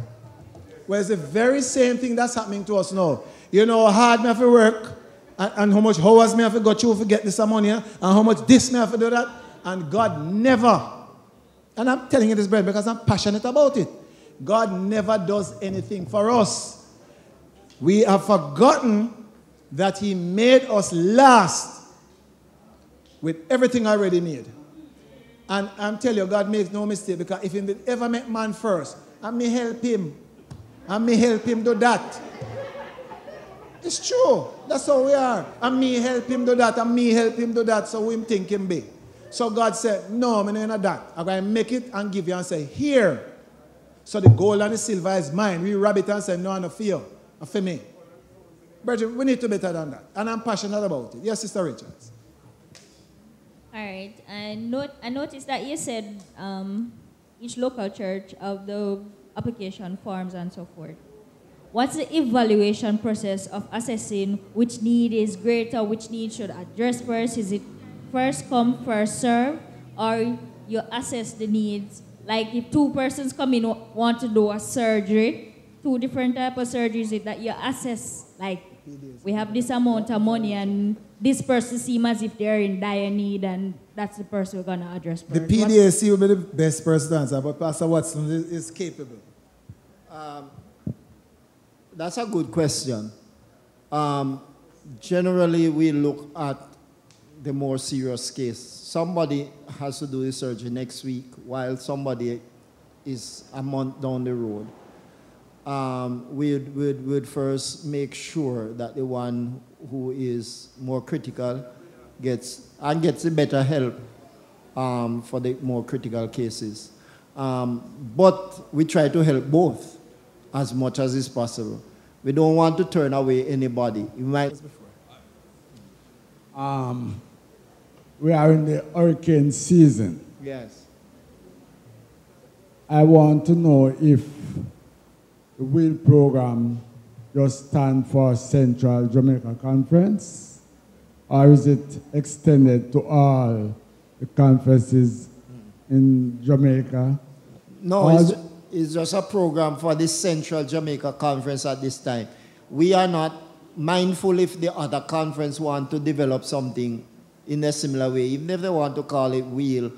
Well, it's the very same thing that's happening to us now. You know how hard me have to work and how much hours me have to go through to get this money, and how much this me have to do that. And God never, and I'm telling you this, brother, because I'm passionate about it. God never does anything for us. We have forgotten that he made us last with everything already made. And I'm telling you, God makes no mistake, because if he did ever make man first, and me help him, and me help him do that. It's true. That's how we are. And me help him do that, and me help him do that, so we think him big. So God said, no, I'm not that. I'm going to make it and give you and say, here. So the gold and the silver is mine. We rub it and say, no, no fear. For me. Brethren, we need to be better than that. And I'm passionate about it. Yes, Sister Richards. All right. I noticed that you said each local church of the application forms and so forth. What's the evaluation process of assessing which need is greater, which need should address first? Is it first come, first serve, or you assess the needs? Like if two persons come in want to do a surgery, two different types of surgeries, is that you assess, like we have this amount of money and this person seems as if they're in dire need, and that's the person we're going to address first. The PDAC will be the best person to answer, but Pastor Watson is capable. That's a good question. Generally, we look at the more serious case. Somebody has to do the surgery next week while somebody is a month down the road. We'd first make sure that the one who is more critical gets the better help for the more critical cases. But we try to help both as much as is possible. We don't want to turn away anybody. You might. We are in the hurricane season. Yes. I want to know if the W.H.E.E.L program just stands for Central Jamaica Conference, or is it extended to all the conferences in Jamaica? No, it's just a program for the Central Jamaica Conference at this time. We are not mindful if the other conference want to develop something in a similar way. Even if they want to call it W.H.E.E.L,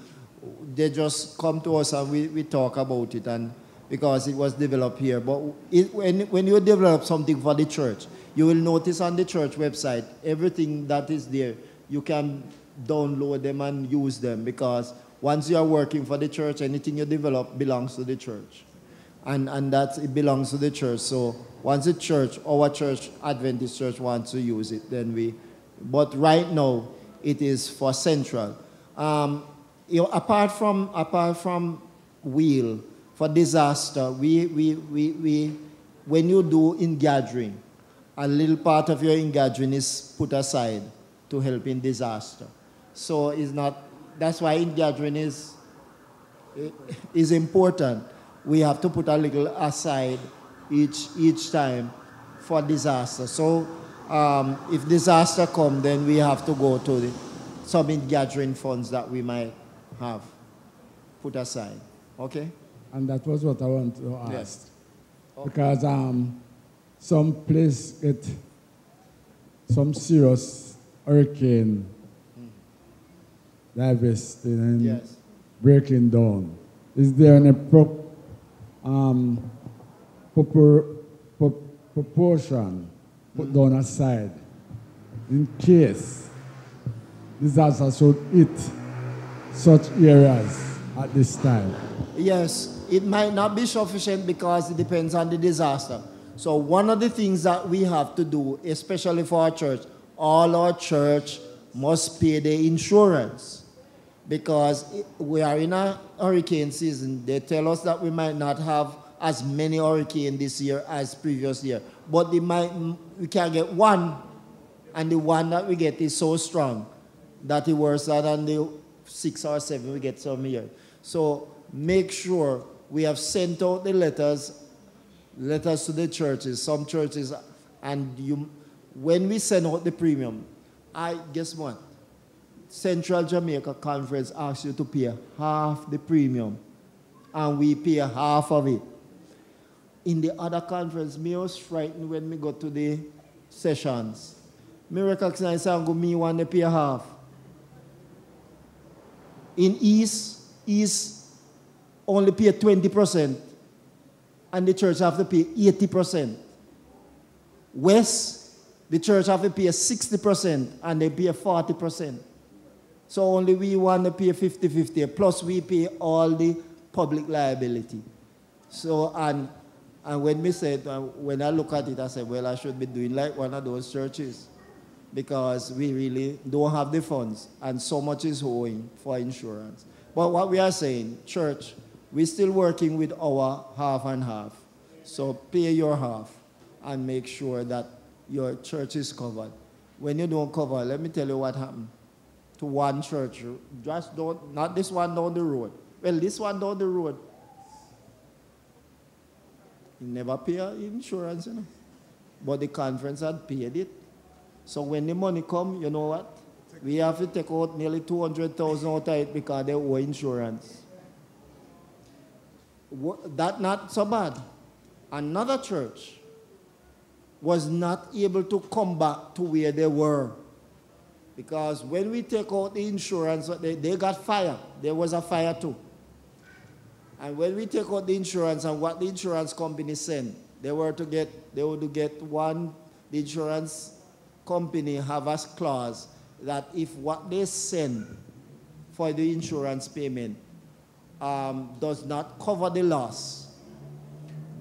they just come to us and we talk about it, and because it was developed here. But when you develop something for the church, you will notice on the church website, everything that is there, you can download them and use them, because once you are working for the church, anything you develop belongs to the church. And that it belongs to the church. So once the church, our church, Adventist Church, wants to use it, then we. But right now, it is for Central. Apart from W.H.E.E.L, for disaster, when you do in-gathering, a little part of your in-gathering is put aside to help in disaster. So it's not. That's why in-gathering is important. We have to put a little aside each time for disaster. So if disaster comes, then we have to go to some in-gathering funds that we might have put aside. Okay? And that was what I want to ask. Yes. Okay. Because some place get some serious hurricane devastating and yes. breaking down. Is there any proportion put down aside in case disaster should hit such areas at this time? Yes, it might not be sufficient because it depends on the disaster. So one of the things that we have to do, especially for our church, all our church must pay the insurance, because we are in a hurricane season. They tell us that we might not have as many hurricanes this year as previous year, but we can get one, and the one that we get is so strong that it worse than the 6 or 7 we get some year. So make sure we have sent out the letters to the churches, some churches, and when we send out the premium, guess what? Central Jamaica Conference asks you to pay half the premium, and we pay half of it. In the other conference, me was frightened when we got to the sessions, Me recognize and go me want to pay half. In East only pay 20%, and the church have to pay 80%. West, the church have to pay 60%, and they pay 40%. So only we want to pay 50-50, plus we pay all the public liability. So, and when me said, when I look at it, I said, well, I should be doing like one of those churches, because we really don't have the funds, and so much is owing for insurance. But what we are saying, church, we're still working with our half and half. So pay your half and make sure that your church is covered. When you don't cover, let me tell you what happened to one church. Just don't, not this one down the road. Well, this one down the road, you never pay insurance, you know. But the conference had paid it. So when the money come, you know what? We have to take out nearly 200,000 out of it because they owe insurance. That not so bad. Another church was not able to come back to where they were. Because when we take out the insurance, they got fire. There was a fire too. And when we take out the insurance and what the insurance company sent, they would get one, the insurance company have a clause that if what they send for the insurance payment does not cover the loss,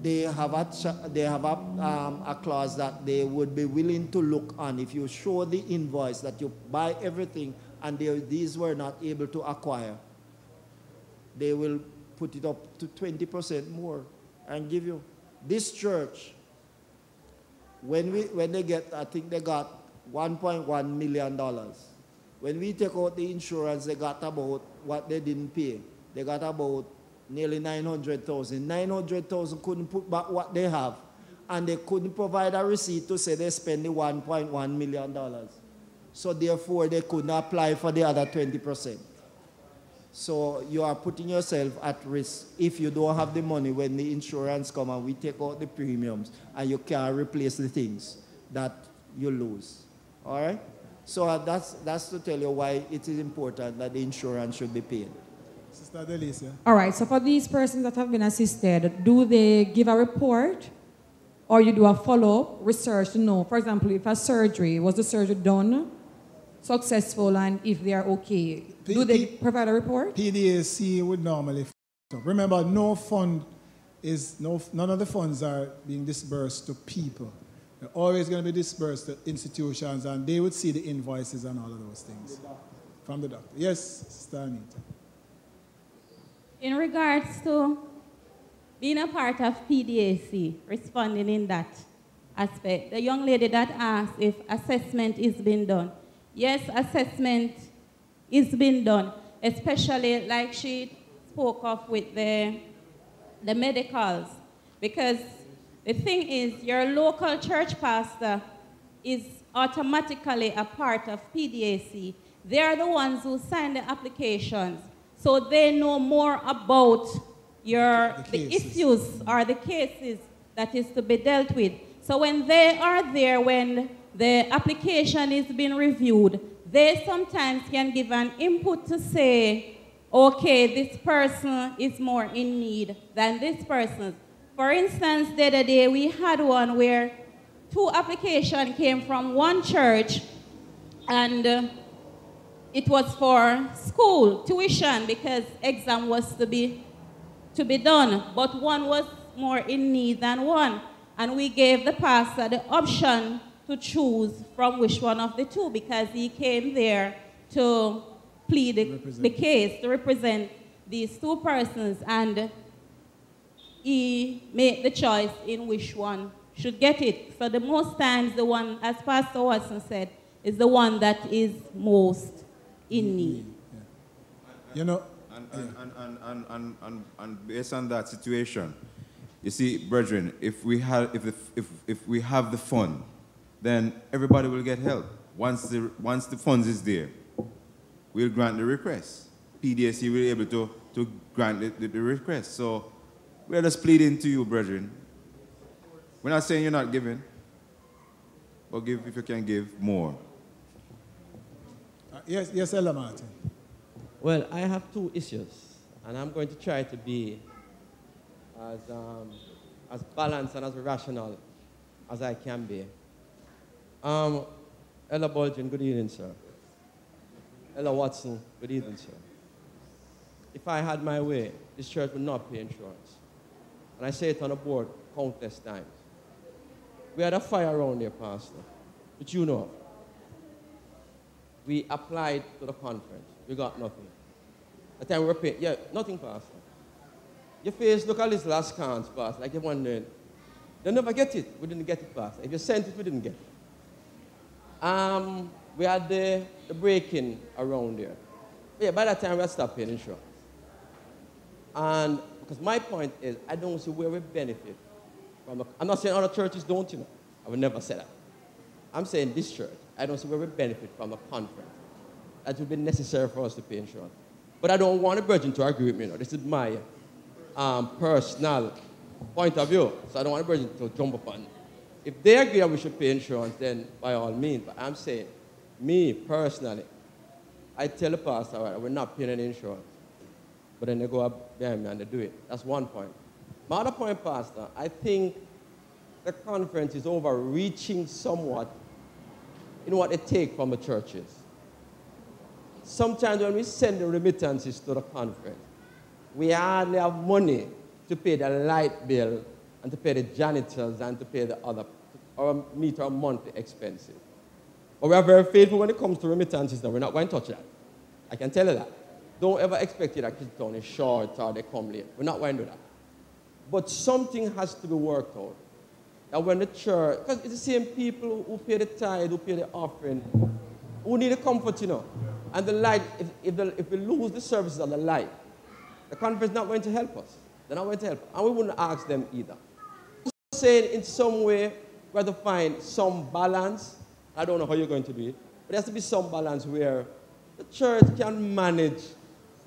they have a clause that they would be willing to look on. If you show the invoice that you buy everything and these were not able to acquire, they will put it up to 20% more and give you. This church, when they get, I think they got $1.1 million. When we take out the insurance, they got about what they didn't pay. They got about nearly 900,000. 900,000 couldn't put back what they have, and they couldn't provide a receipt to say they spent the $1.1 million. So therefore, they couldn't apply for the other 20%. So you are putting yourself at risk if you don't have the money when the insurance comes and we take out the premiums and you can't replace the things that you lose. All right? So that's to tell you why it is important that the insurance should be paid. Sister Delicia. All right, so for these persons that have been assisted, do they give a report or you do a follow-up research to know, for example, if a surgery, was the surgery done successful and if they are okay? Do they provide a report? PDAC would normally. Remember, none of the funds are being disbursed to people. They're always going to be disbursed to institutions, and they would see the invoices and all of those things from the doctor. Yes, Sister Anita. In regards to being a part of PDAC, responding in that aspect, the young lady that asked if assessment is being done. Yes, assessment is being done, especially like she spoke of with the medicals. Because the thing is, your local church pastor is automatically a part of PDAC. They are the ones who sign the applications. So they know more about the issues or the cases that is to be dealt with. So when they are there, when the application is being reviewed, they sometimes can give an input to say, okay, this person is more in need than this person. For instance, the other day we had one where 2 applications came from one church, and it was for school tuition because exam was to be done, but one was more in need than one. And we gave the pastor the option to choose from which one of the 2 because he came there to plead the case, to represent these 2 persons, and he made the choice in which one should get it. So the most times the one, as Pastor Watson said, is the one that is most in need. You know, and based on that situation, you see, brethren, if we have the fund, then everybody will get help. Once the funds is there, we'll grant the request. PDAC will be able to grant the request. So we're just pleading to you, brethren. We're not saying you're not giving. Or give, if you can give, more. Yes, Elder Martin. Well, I have two issues, and I'm going to try to be as balanced and as rational as I can be. Ella Bolton, good evening, sir. Ella Watson, good evening, sir. If I had my way, this church would not pay insurance. And I say it on the board countless times. We had a fire around there, Pastor, which you know of. We applied to the conference. We got nothing. The time we were paying, nothing, Pastor. Your face look a little askance, Pastor, like you're wondering. They'll never get it. We didn't get it, Pastor. If you sent it, we didn't get it. We had the break-in around there. Yeah, by that time, we had stopped paying insurance. And because my point is, I don't see where we benefit from I'm not saying other churches don't, I would never say that. I'm saying this church, I don't see where we benefit from a conference. That would be necessary for us to pay insurance. But I don't want a virgin to agree with me. This is my personal point of view. So I don't want a virgin to jump upon. If they agree that we should pay insurance, then by all means. But I'm saying, me personally, I tell the pastor, all right, we're not paying any insurance. But then they go up behind me and they do it. That's one point. My other point, Pastor, I think the conference is overreaching somewhat in what they take from the churches. Sometimes when we send the remittances to the conference, we hardly have money to pay the light bill and to pay the janitors and to pay the other, or meet our monthly expenses. But we are very faithful when it comes to remittances, and we're not going to touch that. I can tell you that. Don't ever expect it that Kidston is short or they come late. We're not going to do that. But something has to be worked out. And when the church, because it's the same people who pay the tithe, who pay the offering, who need the comfort, And the light, if we lose the services of the light, the conference is not going to help us. They're not going to help us. And we wouldn't ask them either. I'm saying in some way, we have to find some balance. I don't know how you're going to do it, but there has to be some balance where the church can manage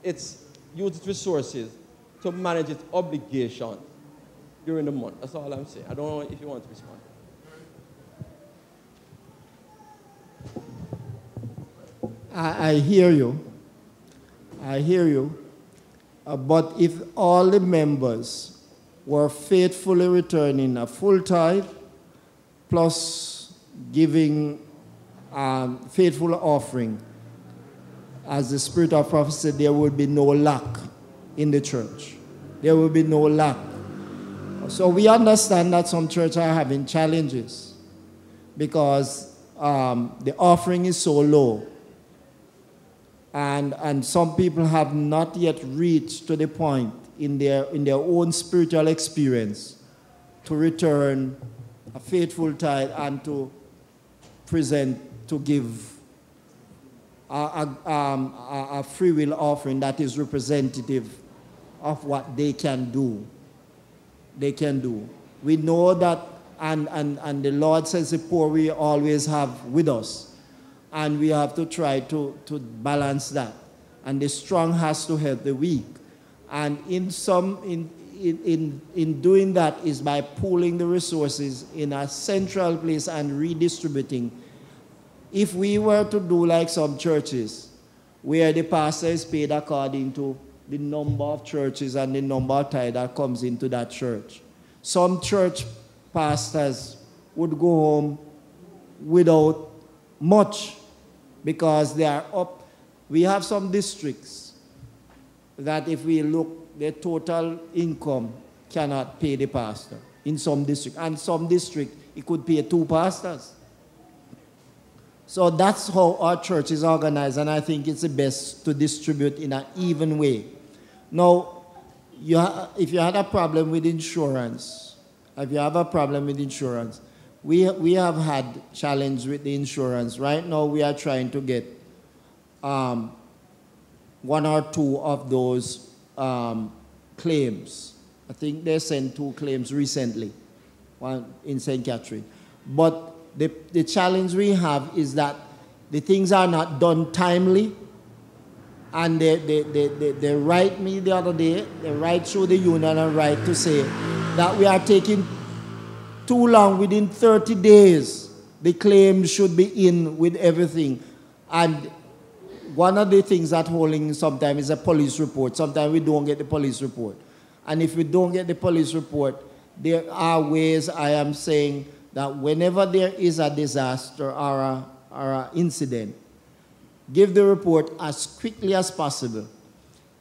use its resources to manage its obligations during the month. That's all I'm saying. I don't know if you want to respond. I hear you. I hear you. But if all the members were faithfully returning a full tithe, plus giving faithful offering, as the Spirit of Prophecy said, there will be no lack in the church. There will be no lack. So we understand that some churches are having challenges because the offering is so low. And some people have not yet reached to the point in their own spiritual experience to return a faithful tithe and to present, to give a free will offering that is representative of what they can do. They can do. We know that, and the Lord says the poor we always have with us. And we have to try to balance that. And the strong has to help the weak. And in doing that is by pooling the resources in a central place and redistributing. If we were to do like some churches, where the pastor is paid according to the number of churches and the number of tithe that comes into that church, some church pastors would go home without much because they are up. We have some districts that if we look, their total income cannot pay the pastor in some district. And some district, it could pay 2 pastors. So that's how our church is organized, and I think it's the best to distribute in an even way. Now, if you had a problem with insurance, we have had challenge with the insurance. Right now, we are trying to get 1 or 2 of those claims. I think they sent 2 claims recently, one in St. Catherine. But the challenge we have is that the things are not done timely, and they write me the other day, they write through the union and write to say that we are taking too long. Within 30 days, The claim should be in with everything. And one of the things that holding sometimes is a police report. Sometimes we don't get the police report. And if we don't get the police report, there are ways, I am saying, that whenever there is a disaster or an incident, give the report as quickly as possible.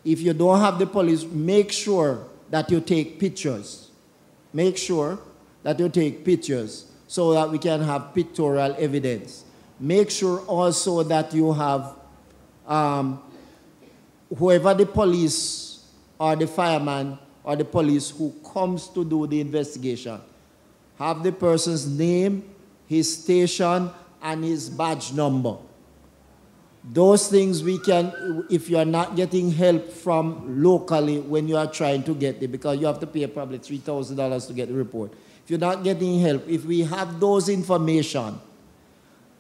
If you don't have the police, make sure that you take pictures. Make sure that you take pictures so that we can have pictorial evidence. Make sure also that you have whoever the police or the fireman or the police who comes to do the investigation, have the person's name, his station, and his badge number. Those things we can, if you are not getting help from locally when you are trying to get it, because you have to pay probably $3,000 to get the report. If you're not getting help, if we have those information,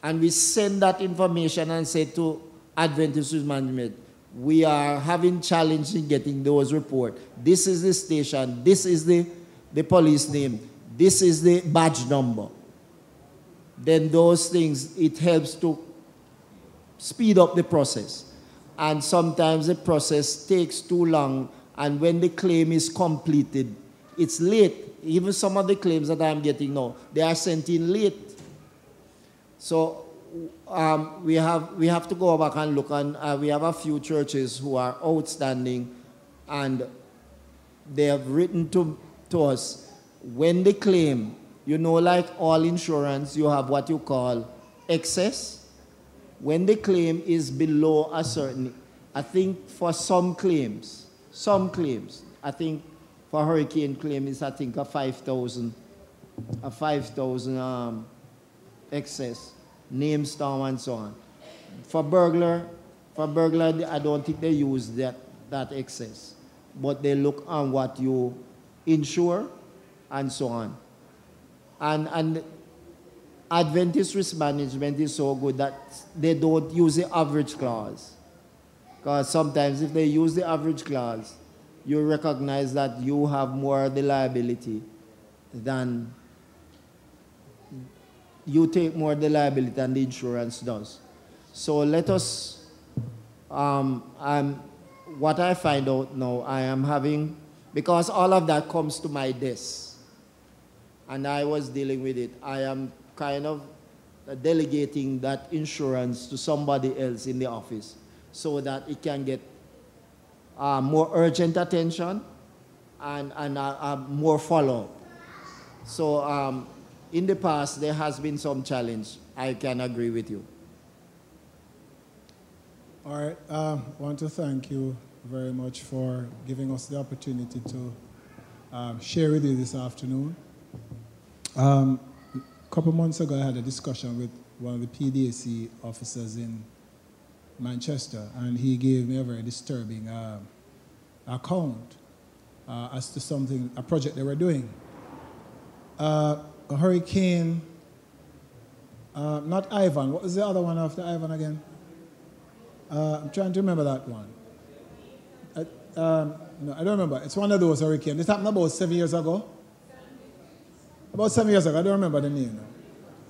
and we send that information and say to Adventist Youth Management, we are having challenge in getting those reports. This is the station, this is the police name, this is the badge number. Then those things, it helps to speed up the process. And sometimes the process takes too long, and when the claim is completed, it's late. Even some of the claims that I'm getting now, they are sent in late. So we have to go back and look, and we have a few churches who are outstanding, and they have written to us, when they claim, you know, like all insurance, you have what you call excess. When the claim is below a certain, I think for some claims, I think for hurricane claim is, I think, a 5,000 excess, name, storm, and so on. For burglar, I don't think they use that excess, but they look on what you insure and so on. And Adventist risk management is so good that they don't use the average clause. Because sometimes if they use the average clause, you recognize that you have more of the liability than, you take more of the liability than the insurance does. So let us, what I find out now, I am having, because all of that comes to my desk, and I was dealing with it, I am kind of delegating that insurance to somebody else in the office so that it can get more urgent attention and more follow-up. So in the past, there has been some challenge. I can agree with you. All right. I want to thank you very much for giving us the opportunity to share with you this afternoon. A couple months ago, I had a discussion with one of the PDAC officers in Manchester, and he gave me a very disturbing account as to a project they were doing. A hurricane, not Ivan, what was the other one after Ivan again? I'm trying to remember that one. No, I don't remember. It's one of those hurricanes. This happened about 7 years ago. About 7 years ago, I don't remember the name now.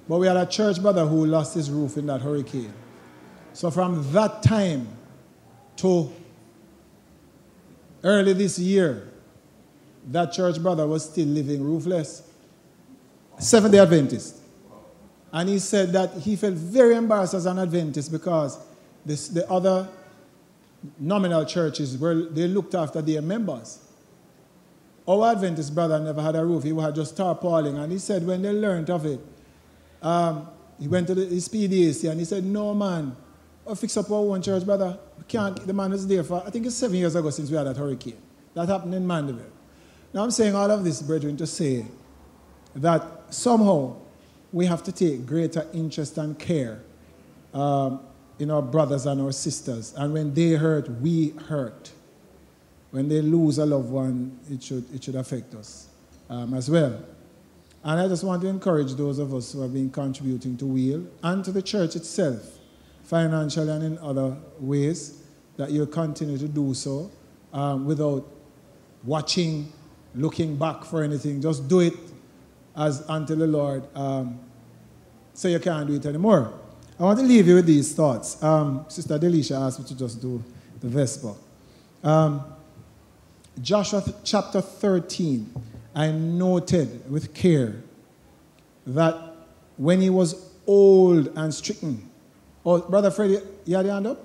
But we had a church brother who lost his roof in that hurricane. So from that time to early this year, that church brother was still living roofless. Seventh-day Adventist. And he said that he felt very embarrassed as an Adventist because the other nominal churches, they looked after their members. Our Adventist brother never had a roof. He had just tarpaulin. And he said when they learned of it, he went to his PDAC and he said, no, man, I'll fix up our own church, brother. The man was there for, I think it's 7 years ago since we had that hurricane. That happened in Mandeville. Now I'm saying all of this, brethren, to say that somehow we have to take greater interest and care in our brothers and our sisters. And when they hurt, we hurt. When they lose a loved one, it should affect us as well. And I just want to encourage those of us who have been contributing to W.H.E.E.L and to the church itself, financially and in other ways, that you'll continue to do so without watching, looking back for anything. Just do it until the Lord so you can't do it anymore. I want to leave you with these thoughts. Sister Delisha asked me to just do the Vesper. Joshua chapter 13, I noted with care that when he was old and stricken, oh, Brother Freddie, you had your hand up?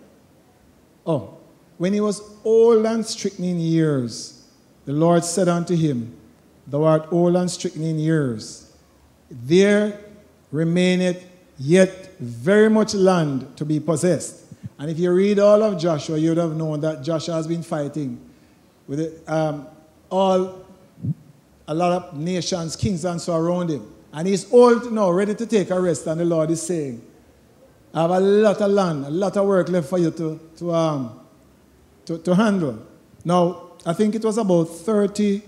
Oh, when he was old and stricken in years, the Lord said unto him, Thou art old and stricken in years. There remaineth yet very much land to be possessed. And if you read all of Joshua, you would have known that Joshua has been fighting with it, a lot of nations, kings and so around him. And he's old now, ready to take a rest, and the Lord is saying, I have a lot of land, a lot of work left for you to handle. Now, I think it was about 30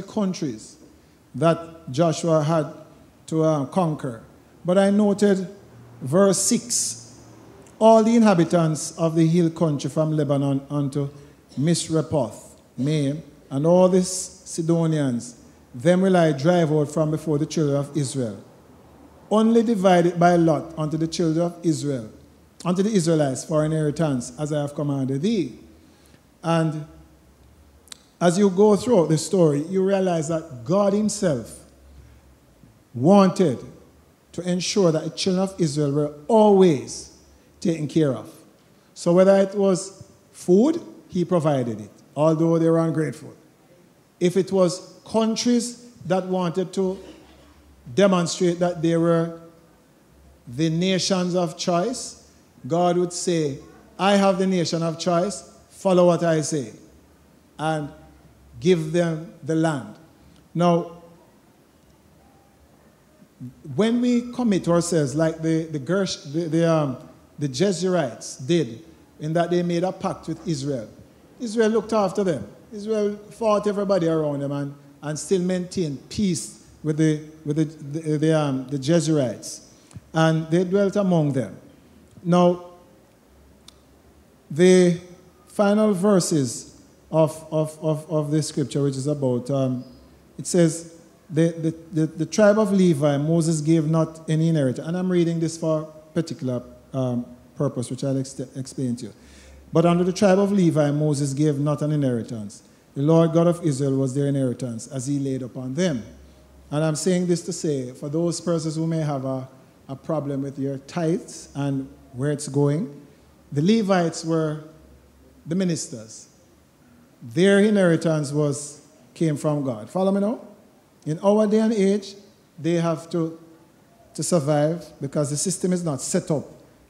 countries that Joshua had to conquer. But I noted verse 6, all the inhabitants of the hill country from Lebanon unto Misrepoth, Maim, and all the Sidonians, them will I drive out from before the children of Israel. Only divide it by lot unto the children of Israel, unto the Israelites for inheritance, as I have commanded thee. And as you go through the story, you realize that God himself wanted to ensure that the children of Israel were always taken care of. So whether it was food, he provided it, although they were ungrateful. If it was countries that wanted to demonstrate that they were the nations of choice, God would say, I have the nation of choice, follow what I say, and give them the land. Now, when we commit ourselves like the Jesuitites did, in that they made a pact with Israel, Israel looked after them. Israel fought everybody around them and still maintained peace with the Jesuitites. And they dwelt among them. Now, the final verses of the scripture, which is about, it says, the tribe of Levi, Moses gave not any inheritance. And I'm reading this for a particular purpose, which I'll explain to you. But under the tribe of Levi, Moses gave not an inheritance. The Lord God of Israel was their inheritance, as he laid upon them. And I'm saying this to say, for those persons who may have a problem with your tithes and where it's going, the Levites were the ministers. Their inheritance came from God. Follow me now? In our day and age, they have to survive because the system is not set up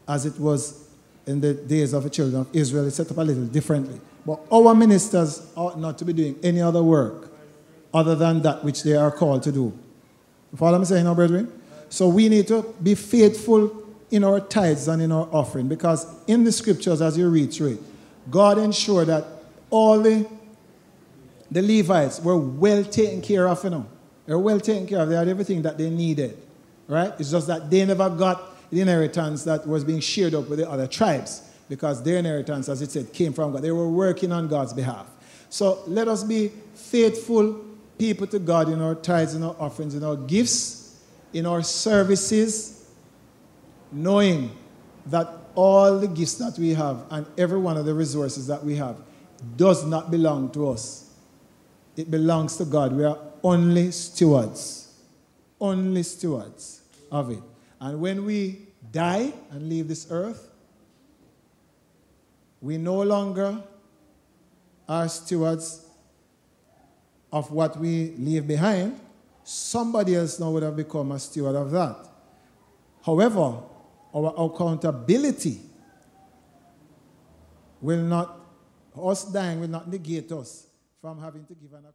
as it was in the days of the children of Israel. It's set up a little differently. But our ministers ought not to be doing any other work other than that which they are called to do. You follow what I'm saying now, brethren? So we need to be faithful in our tithes and in our offering, because in the scriptures, as you read through it, God ensured that all the Levites were well taken care of, you know. They were well taken care of. They had everything that they needed, right? It's just that they never got the inheritance that was being shared up with the other tribes, because their inheritance, as it said, came from God. They were working on God's behalf. So let us be faithful people to God in our tithes, in our offerings, in our gifts, in our services, knowing that all the gifts that we have and every one of the resources that we have does not belong to us. It belongs to God. We are only stewards of it. And when we die and leave this earth, we no longer are stewards of what we leave behind. Somebody else now would have become a steward of that. However, our accountability will not, us dying will not negate us from having to give an account.